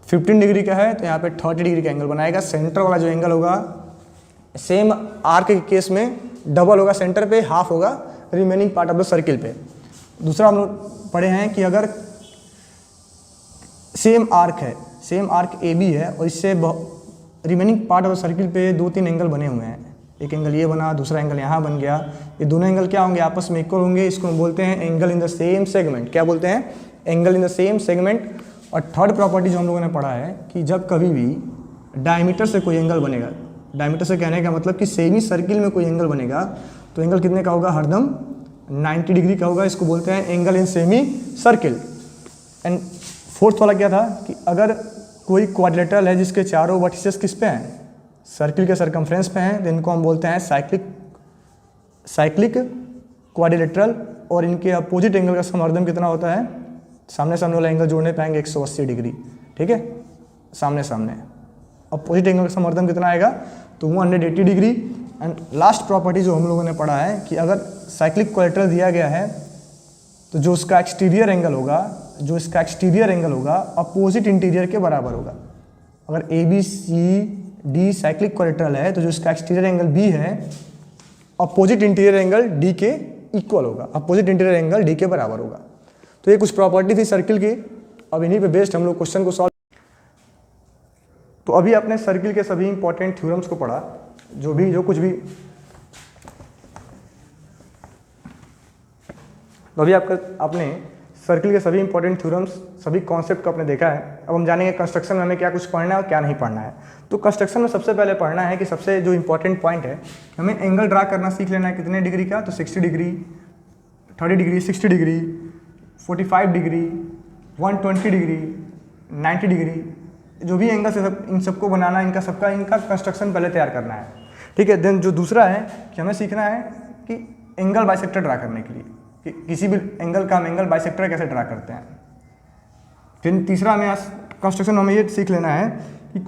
15 डिग्री का है तो यहाँ पे 30 डिग्री का एंगल बनाएगा। सेंटर वाला जो एंगल होगा सेम आर्क के केस में डबल होगा, सेंटर पे हाफ होगा remaining part of the circle पे। दूसरा हम लोग पढ़े हैं कि अगर सेम आर्क ए बी है और इससे remaining part of the circle पे 2-3 एंगल बने हुए हैं, एक एंगल ये बना, दूसरा एंगल यहाँ बन गया, ये दोनों एंगल क्या होंगे, आपस में इक्वल होंगे। इसको हम बोलते हैं angle in the same segment. क्या बोलते हैं, angle in the same segment. और थर्ड प्रॉपर्टी जो हम लोगों ने पढ़ा है कि जब कभी भी डायमीटर से कोई एंगल बनेगा, डायमीटर से कहने का मतलब कि सेमी सर्किल में कोई एंगल बनेगा तो एंगल कितने का होगा, हरदम 90 डिग्री का होगा। इसको बोलते हैं angle in semi circle. And fourth वाला क्या था कि अगर कोई क्वाड्रिलेटरल है जिसके चारों वर्टिसेस किस पे हैं, सर्किल के सरकमफ्रेंस पे हैं, तो इनको हम बोलते हैं साइक्लिक क्वाड्रिलेटरल। और इनके अपोजिट एंगल का समर्दम कितना होता है, सामने सामने वाला एंगल जोड़ने पाएंगे 180 डिग्री, ठीक है, सामने सामने। अपोजिट एंगल का समर्दम कितना आएगा, तो 180 डिग्री। एंड लास्ट प्रॉपर्टी जो हम लोगों ने पढ़ा है कि अगर साइक्लिक क्वाड्रिलेटरल दिया गया है तो जो इसका एक्सटीरियर एंगल होगा अपोजिट इंटीरियर के बराबर होगा। अगर A B C D cyclic quadrilateral है तो जो इसका एक्सटीरियर एंगल बी है अपोजिट इंटीरियर एंगल डी के इक्वल होगा, अपोजिट इंटीरियर एंगल डी के बराबर होगा। तो ये कुछ प्रॉपर्टी थी सर्किल की। अब इन्हीं पे बेस्ड हम लोग क्वेश्चन को सॉल्व। तो अभी आपने सर्किल के सभी इंपॉर्टेंट थ्योरम्स को पढ़ा, जो कुछ भी तो अभी आपने सर्किल के सभी इंपॉर्टेंट थ्योरम्स, सभी कॉन्सेप्ट को आपने देखा है। अब हम जानेंगे कंस्ट्रक्शन में हमें क्या कुछ पढ़ना है और क्या नहीं पढ़ना है। तो कंस्ट्रक्शन में सबसे पहले पढ़ना है कि सबसे जो इंपॉर्टेंट पॉइंट है, हमें एंगल ड्रा करना सीख लेना है कितने डिग्री का, तो 60 degree, 30 degree, 60 degree, 45 degree, 120 degree, 90 degree, जो भी एंगल से इन सबको बनाना, इनका कंस्ट्रक्शन पहले तैयार करना है, ठीक है। देन जो दूसरा है कि हमें सीखना है कि एंगल बाइसेक्टर ड्रा करने के लिए कि किसी भी एंगल का हम एंगल बाइसेक्टर कैसे ड्रा करते हैं। फिर तीसरा हमें कंस्ट्रक्शन में हमें ये सीख लेना है कि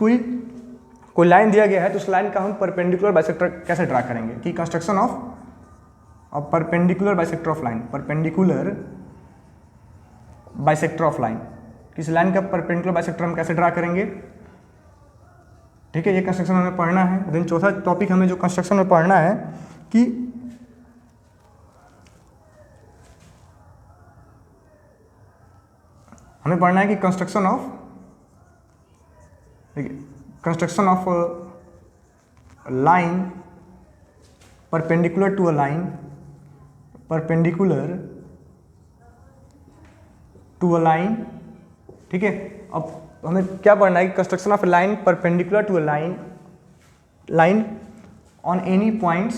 कोई लाइन दिया गया है तो उस लाइन का हम परपेंडिकुलर बाइसेक्टर कैसे ड्रा करेंगे, कि construction of perpendicular bisector of line, perpendicular bisector of line, किस लाइन का परपेंडिकुलर बाइसेक्टर हम कैसे ड्रा करेंगे, ठीक है। ये कंस्ट्रक्शन हमें पढ़ना है। देन चौथा टॉपिक हमें जो कंस्ट्रक्शन में पढ़ना है कि हमें पढ़ना है कि construction of line perpendicular to a line, ठीक है। अब हमें क्या पढ़ना है कि construction of line perpendicular to a line on any point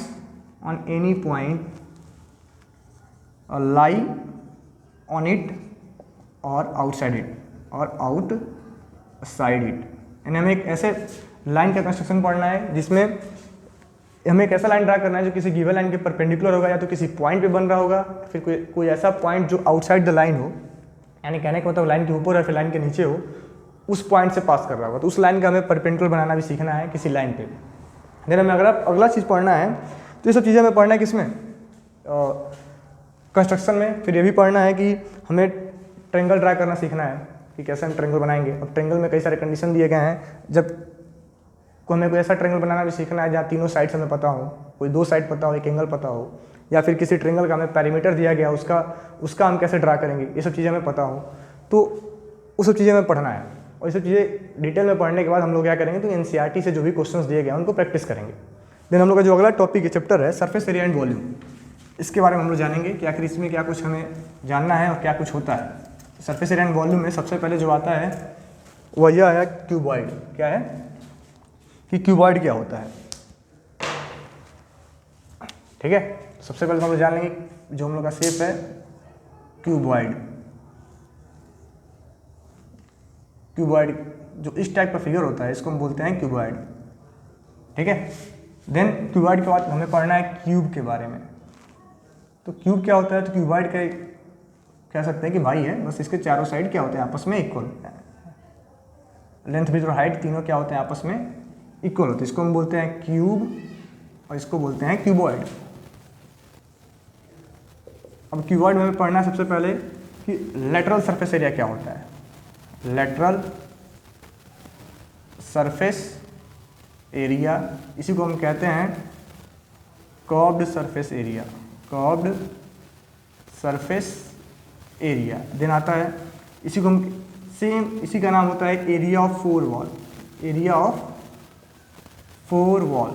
lie on it और आउटसाइड इट। यानी हमें एक ऐसे लाइन का कंस्ट्रक्शन पढ़ना है जिसमें हमें एक ऐसा लाइन ड्रा करना है जो किसी गिवन लाइन के परपेंडिकुलर होगा, या तो किसी पॉइंट पे बन रहा होगा, फिर कोई ऐसा पॉइंट जो आउटसाइड द लाइन हो, यानी कहने का मतलब लाइन के ऊपर या फिर लाइन के नीचे हो, उस पॉइंट से पास कर रहा होगा। तो उस लाइन का हमें परपेंडिकुलर बनाना भी सीखना है किसी लाइन पे। देन हमें अगर अगला चीज़ पढ़ना है तो ये सब चीज़ें हमें पढ़ना है किसमें, कंस्ट्रक्शन में। फिर ये भी पढ़ना है कि हमें ट्रायंगल ड्रा करना सीखना है कि कैसे हम ट्रायंगल बनाएंगे। अब ट्रायंगल में कई सारे कंडीशन दिए गए हैं, जब हमें कोई ऐसा ट्रायंगल बनाना भी सीखना है जहाँ तीनों साइड्स हमें पता हो, कोई 2 साइड पता हो, एक एंगल पता हो, या फिर किसी ट्रायंगल का हमें पैरामीटर दिया गया उसका हम कैसे ड्रा करेंगे, ये सब चीज़ें हमें पता हो, तो वो सब चीज़ें हमें पढ़ना है। और ये सब चीज़ें डिटेल में पढ़ने के बाद हम लोग क्या करेंगे, तो एनसीईआरटी से जो भी क्वेश्चंस दिए गए हैं उनको प्रैक्टिस करेंगे। देन हम लोग का जो अगला टॉपिक है, चैप्टर है सरफेस एरिया एंड वॉल्यूम, इसके बारे में हम लोग जानेंगे कि आखिर इसमें क्या कुछ हमें जानना है और क्या कुछ होता है। सरफेस एरिया एंड वॉल्यूम में सबसे पहले जो आता है वह यह है क्यूबॉइड। क्या है कि क्यूबॉइड क्या होता है, ठीक है। सबसे पहले हम लोग जान लेंगे जो हम लोग का शेप है क्यूबॉइड जो इस टाइप का फिगर होता है इसको हम बोलते हैं क्यूबॉइड, ठीक है। देन क्यूबॉइड के बाद हमें पढ़ना है क्यूब के बारे में। तो क्यूब क्या होता है, तो कह सकते हैं कि भाई है, बस इसके चारों साइड क्या होते हैं आपस में इक्वल, लेंथ ब्रेथ और हाइट तीनों क्या होते हैं आपस में इक्वल होते हैं। इसको हम बोलते हैं क्यूब और इसको बोलते हैं क्यूबॉइड। अब क्यूबॉइड में पढ़ना है सबसे पहले कि लेटरल सरफेस एरिया क्या होता है। लेटरल सरफेस एरिया, इसी को हम कहते हैं curved surface area, curved surface area. Then आता है इसी को हम सेम, इसी का नाम होता है area of four wall, area of four wall.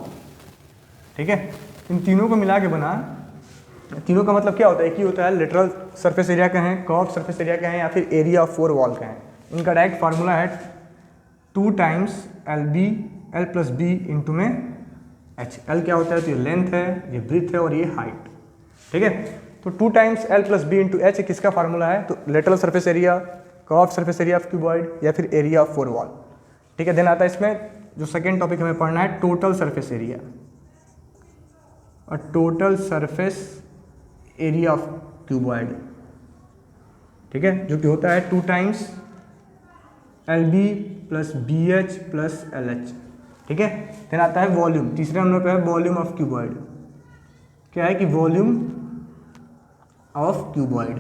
ठीक है, इन तीनों को मिला के बना, तीनों का मतलब क्या होता है, एक ही होता है, लेटरल सरफेस एरिया कहें, कर्व्ड सरफेस एरिया कहें या फिर एरिया ऑफ फोर वॉल कहें। इनका डायरेक्ट फार्मूला है 2 times L plus B into में एच। एल क्या होता है, तो ये लेंथ है, ये ब्रीथ है और ये हाइट। ठीक है, तो 2 times L plus B into H किसका फार्मूला है, तो lateral surface area, curved surface area of cuboid या फिर एरिया ऑफ फोर वॉल। ठीक है, देन आता है इसमें जो सेकेंड टॉपिक हमें पढ़ना है टोटल सरफेस एरिया, और total surface area of cuboid. ठीक है, जो कि होता है 2 times L B plus B H plus L H. ठीक है, देन आता है वॉल्यूम, तीसरे नंबर पे है वॉल्यूम ऑफ क्यूबॉइड। क्या है कि वॉल्यूम ऑफ क्यूबॉइड,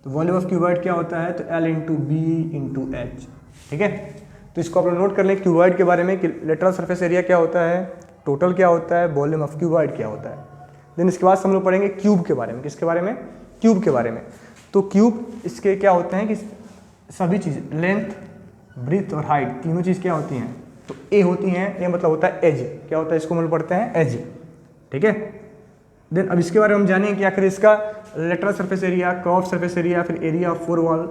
तो वॉल्यूम ऑफ क्यूबॉइड क्या होता है, तो L into B into H. ठीक है, तो इसको आप लोग नोट कर लें क्यूबॉइड के बारे में कि लेटरल सरफेस एरिया क्या होता है, टोटल क्या होता है, वॉल्यूम ऑफ क्यूबॉइड क्या होता है। देन इसके बाद हम लोग पढ़ेंगे क्यूब के बारे में। किसके बारे में, क्यूब के बारे में। तो क्यूब इसके क्या होते हैं कि सभी चीज़, लेंथ ब्रीथ और हाइट तीनों चीज़ क्या होती हैं, तो ए होती हैं। ए मतलब होता है एज, क्या होता है, इसको हम लोग पढ़ते हैं एज। ठीक है, देन अब इसके बारे में हम जानेंगे कि आखिर इसका lateral surface area, curved surface area, फिर area of four wall,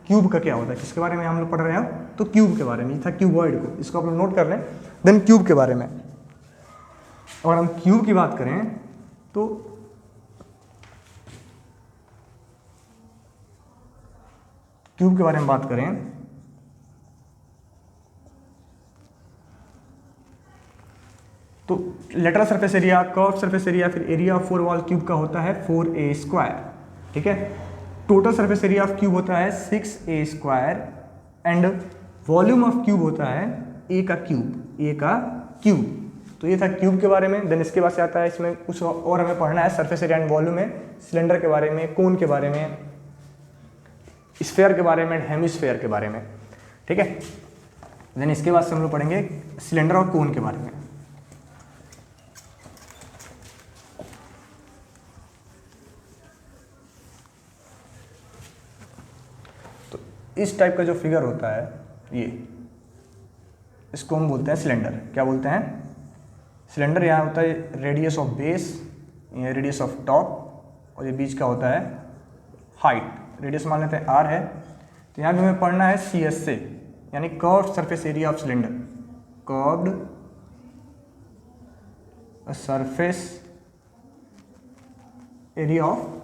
cube का क्या होता है, किसके बारे में हम लोग पढ़ रहे हैं, तो क्यूब के बारे में। ये था क्यूबॉइड को, इसको आप लोग नोट कर लें। देन क्यूब के बारे में, और हम क्यूब की बात करें तो क्यूब के बारे में बात करें तो lateral surface area, curved surface area, फिर area of four wall cube का होता है 4a स्क्वायर। ठीक है, total surface area of cube होता है 6a square and volume of cube होता है a का क्यूब, a का क्यूब। तो ये था क्यूब के बारे में। देन इसके बाद से आता है इसमें कुछ और हमें पढ़ना है सरफेस एरिया एंड वॉल्यूम में, सिलेंडर के बारे में, कोन के बारे में, स्फेयर के बारे में, हेमिस्फेयर के बारे में। ठीक है, देन इसके बाद से हम लोग पढ़ेंगे सिलेंडर और कोन के बारे में। तो इस टाइप का जो फिगर होता है, ये इसको हम बोलते हैं सिलेंडर। क्या बोलते हैं, सिलेंडर। यहाँ होता है रेडियस ऑफ बेस, ये रेडियस ऑफ टॉप, और ये बीच का होता है हाइट। रेडियस मान लेते हैं r है, तो यहाँ भी हमें पढ़ना है CS से, यानी curved surface area of cylinder, curved surface area of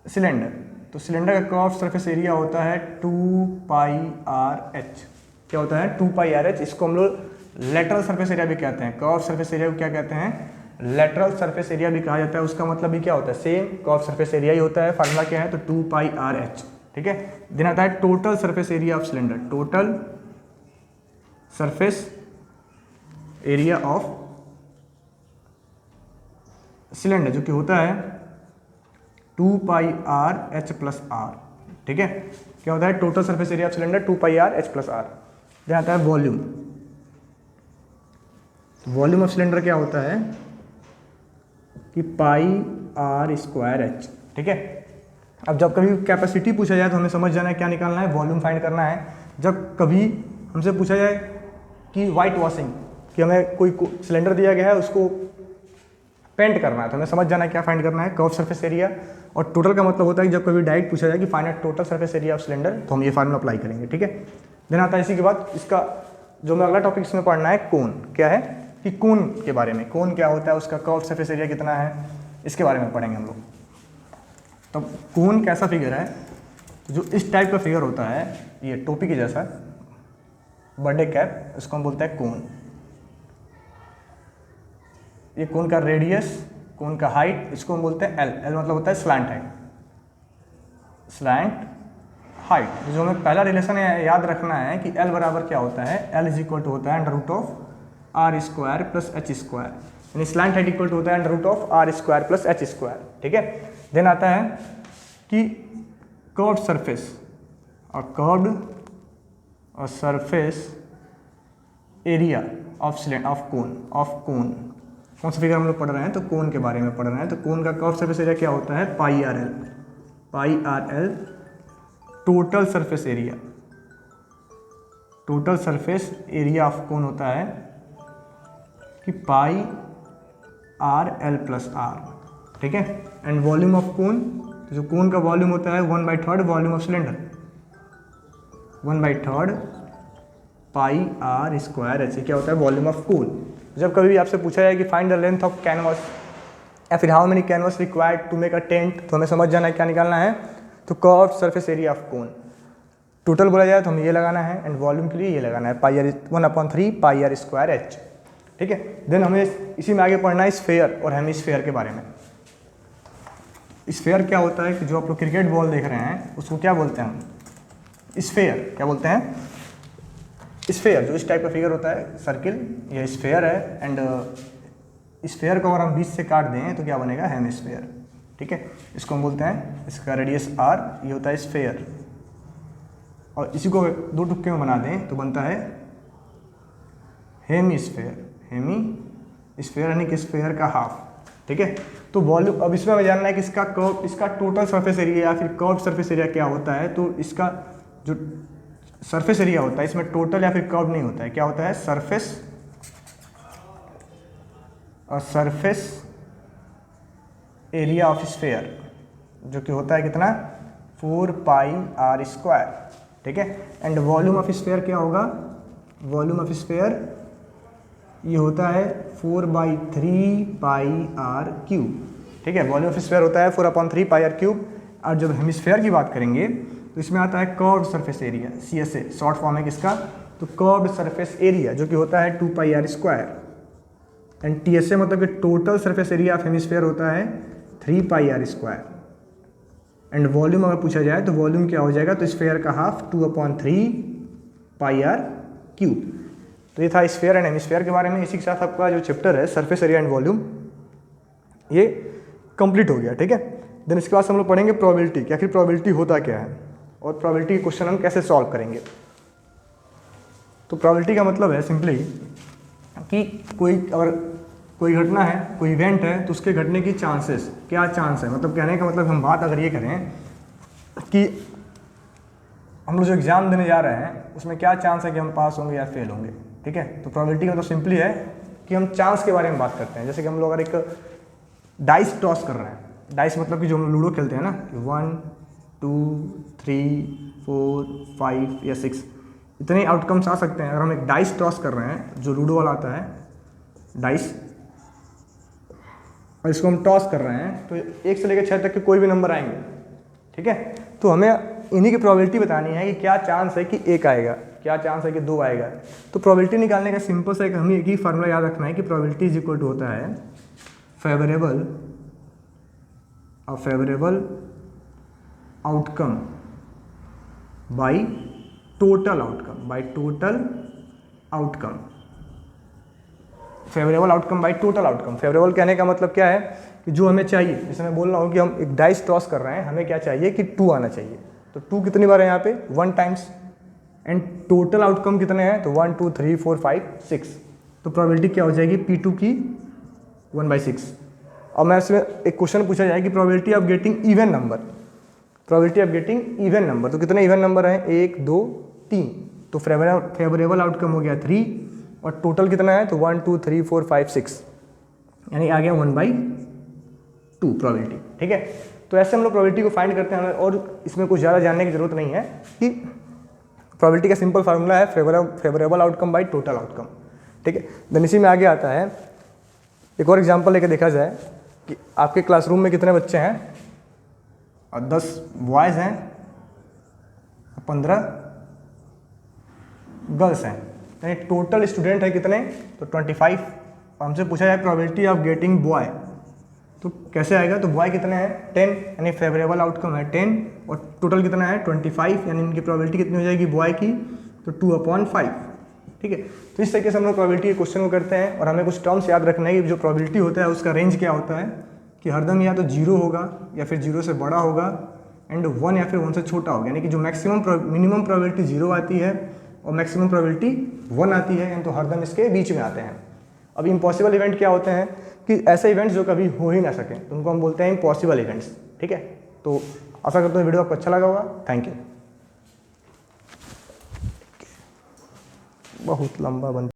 cylinder. तो सिलेंडर का कर्व्ड सरफेस एरिया होता है 2πRh। क्या होता है, 2πRh। इसको हम लोग लेटरल सरफेस एरिया भी कहते हैं। कर्व्ड सरफेस एरिया को क्या कहते हैं, लेटरल सरफेस एरिया भी कहा जाता है। उसका मतलब भी क्या होता है, सेम कर्व्ड सरफेस एरिया ही होता है। फार्मूला क्या है, तो 2πRh। ठीक है, देन आता है total surface area of cylinder, total surface area of cylinder, जो कि होता है 2πRh प्लस r। ठीक है, क्या होता है, total surface area of cylinder 2πRh plus r। Then आता है वॉल्यूम। वॉल्यूम ऑफ सिलेंडर क्या होता है कि πr²h। ठीक है, अब जब कभी कैपेसिटी पूछा जाए तो हमें समझ जाना है क्या निकालना है, वॉल्यूम फाइंड करना है। जब कभी हमसे पूछा जाए कि वाइट वॉशिंग, कि हमें कोई सिलेंडर दिया गया है उसको पेंट करना है, तो हमें समझ जाना है क्या फाइंड करना है, कर्व सरफेस एरिया। और टोटल का मतलब होता है कि जब कभी डायरेक्ट पूछा जाए कि find total surface area of cylinder, तो हम ये फार्मूला अप्लाई करेंगे। ठीक है, देन आता है इसी के बाद इसका जो मैं अगला टॉपिक इसमें पढ़ना है, कोन। क्या है कि कोन के बारे में, कोन क्या होता है, उसका कर्व सरफेस एरिया कितना है, इसके बारे में पढ़ेंगे हम लोग। तो कोन कैसा फिगर है, जो इस टाइप का फिगर होता है, ये टोपी के जैसा बर्थडे कैप, इसको हम बोलते हैं कोन। ये कोन का रेडियस, कोन का हाइट, इसको हम बोलते हैं एल। एल मतलब होता है स्लैंट हाइट। Slant height. जो हमें पहला रिलेशन याद रखना है कि L बराबर क्या होता है, L इज इक्वल टू होता है under root of R square plus H square, यानी स्लैंट हाइट इक्वल टू होता है under root of R square plus H square. ठीक है, देन आता है कि कर्व्ड सरफेस और सरफेस एरिया ऑफ कोन। कौन सा फिगर हम लोग पढ़ रहे हैं, तो कोन के बारे में पढ़ रहे हैं। तो कोन का कर्व सरफेस एरिया क्या होता है, pi r l total surface area of cone होता है कि pi r l plus r. ठीक है, एंड वॉल्यूम ऑफ कोन, तो जो कोन का वॉल्यूम होता है 1/3 volume of cylinder, 1/3 pi are square H क्या होता है, वॉल्यूम ऑफ कोन। जब कभी भी आपसे पूछा जाए कि find the length of canvas या फिर how many canvas required to make a tent, तो हमें समझ जाना है क्या निकालना है, तो curved surface area of cone. Total बोला जाए तो हमें ये लगाना है, एंड वॉल्यूम के लिए ये लगाना है, pi r 1/3 pi are square h. ठीक है, देन हमें इसी में आगे पढ़ना है स्फेयर और हेमिस्फेयर के बारे में। स्फेयर क्या होता है कि जो आप लोग क्रिकेट बॉल देख रहे हैं उसको क्या बोलते हैं हम, स्फेयर। क्या बोलते हैं, स्फेयर। जो इस टाइप का फिगर होता है सर्किल, ये स्फेयर है, एंड स्फेयर को अगर हम बीच से काट दें तो क्या बनेगा, हेमिस्फेयर। ठीक है, इसको हम बोलते हैं, इसका रेडियस आर, ये होता है स्फेयर, और इसी को 2 टुकड़े में बना दें तो बनता है हेमिस्फेयर यानी कि स्फेयर का हाफ। ठीक है, तो वॉल्यूम, अब इसमें हमें जानना है कि इसका टोटल सरफेस एरिया या फिर कर्व्ड सरफेस एरिया क्या होता है। तो इसका जो सरफेस एरिया होता है इसमें टोटल या फिर कर्व नहीं होता है, क्या होता है, सरफेस एरिया ऑफ स्फेयर, जो कि होता है कितना, 4 पाई आर स्क्वायर। ठीक है, एंड वॉल्यूम ऑफ स्फेयर क्या होगा, वॉल्यूम ऑफ स्फेयर ये होता है 4/3 पाई आर क्यूब। ठीक है, वॉल्यूम ऑफ स्फेयर होता है 4/3 पाई आर क्यूब। और जब हेमिस्फेयर की बात करेंगे तो इसमें आता है curved surface area, CSA short form है किसका, तो कर्व्ड सरफेस एरिया, जो कि होता है 2 पाई आर स्क्वायर, एंड TSA मतलब कि total surface area of hemisphere होता है 3 पाई आर स्क्वायर। एंड वॉल्यूम अगर पूछा जाए तो वॉल्यूम क्या हो जाएगा, तो स्फेयर का हाफ 2/3 पाई आर क्यूब। तो ये था स्फेयर एंड हेमिस्फेयर के बारे में। इसी के साथ आपका जो चैप्टर है सरफेस एरिया एंड वॉल्यूम ये कंप्लीट हो गया। ठीक है, देन इसके बाद हम लोग पढ़ेंगे प्रोबेबिलिटी, कि आखिर प्रोबेबिलिटी होता क्या है और प्रोबेबिलिटी के क्वेश्चन हम कैसे सॉल्व करेंगे। तो प्रोबेबिलिटी का मतलब है सिंपली कि अगर कोई घटना है, कोई इवेंट है, तो उसके घटने की चांसेस, क्या चांस है, मतलब कहने का मतलब हम बात अगर ये करें कि हम लोग जो एग्ज़ाम देने जा रहे हैं उसमें क्या चांस है कि हम पास होंगे या फेल होंगे। ठीक है, तो प्रोबेबिलिटी का मतलब सिंपली है कि हम चांस के बारे में बात करते हैं। जैसे कि हम लोग अगर एक डाइस टॉस कर रहे हैं, डाइस मतलब कि जो हम लूडो खेलते हैं ना, 1 2 3 4 5 या 6 इतने आउटकम्स आ सकते हैं। अगर हम एक डाइस टॉस कर रहे हैं, जो लूडो वाला आता है डाइस, और इसको हम टॉस कर रहे हैं, तो 1 से लेकर 6 तक के कोई भी नंबर आएंगे। ठीक है, तो हमें इन्हीं की प्रोबेबिलिटी बतानी है कि क्या चांस है कि 1 आएगा, क्या चांस है कि 2 आएगा। तो प्रोबेबिलिटी निकालने का सिंपल सा हमें एक ही फार्मूला याद रखना है कि प्रोबेबिलिटी इज इक्वल टू होता है favourable outcome by total outcome, favourable outcome by total outcome. Favourable कहने का मतलब क्या है कि जो हमें चाहिए, जैसे मैं बोल रहा हूँ कि हम एक डाइस टॉस कर रहे हैं, हमें क्या चाहिए कि 2 आना चाहिए। तो 2 कितनी बार है यहाँ पे, 1 टाइम्स, एंड टोटल आउटकम कितने हैं, तो 1 2 3 4 5 6। तो प्रोबेबिलिटी क्या हो जाएगी, P2 की 1/6। और मैं इसमें एक क्वेश्चन पूछा जाए कि probability of getting even number, तो कितने इवन नंबर हैं, 1 2 3। तो फेवरेबल आउटकम हो गया 3, और टोटल कितना है, तो 1 2 3 4 5 6, यानी आ गया 1/2 प्रोबेबिलिटी। ठीक है, तो ऐसे हम लोग प्रोबेबिलिटी को फाइंड करते हैं, और इसमें कुछ ज़्यादा जानने की जरूरत नहीं है कि प्रोबेबिलिटी का सिंपल फार्मूला है favourable outcome by total outcome. ठीक है, देन इसी में आगे आता है एक और एग्जांपल लेके देखा जाए कि आपके क्लासरूम में कितने बच्चे हैं, और 10 बॉयज़ हैं, 15 गर्ल्स हैं, यानी टोटल स्टूडेंट है कितने, तो 25। हमसे पूछा जाए प्रोबेबिलिटी ऑफ गेटिंग बॉय, तो कैसे आएगा, तो बॉय कितने हैं 10, यानी फेवरेबल आउटकम है 10, और टोटल कितना है 25, यानी इनकी प्रोबेबिलिटी कितनी हो जाएगी बॉय की, तो 2/5। ठीक है, तो इस तरीके से हम लोग प्रोबेबिलिटी के क्वेश्चन को करते हैं। और हमें कुछ टर्म्स याद रखना है कि जो प्रोबेबिलिटी होता है उसका रेंज क्या होता है, कि हरदम या तो 0 होगा या फिर 0 से बड़ा होगा, एंड 1 या फिर 1 से छोटा होगा, यानी कि जो मिनिमम प्रोबेबिलिटी 0 आती है और मैक्सिमम प्रोबेबिलिटी 1 आती है, तो हरदम इसके बीच में आते हैं। अब इम्पॉसिबल इवेंट क्या होते हैं, कि ऐसे इवेंट्स जो कभी हो ही ना सकें, तो उनको हम बोलते हैं इम्पॉसिबल इवेंट्स। ठीक है, तो आशा करता हूँ वीडियो आपको अच्छा लगा होगा। Thank you. बहुत लंबा बन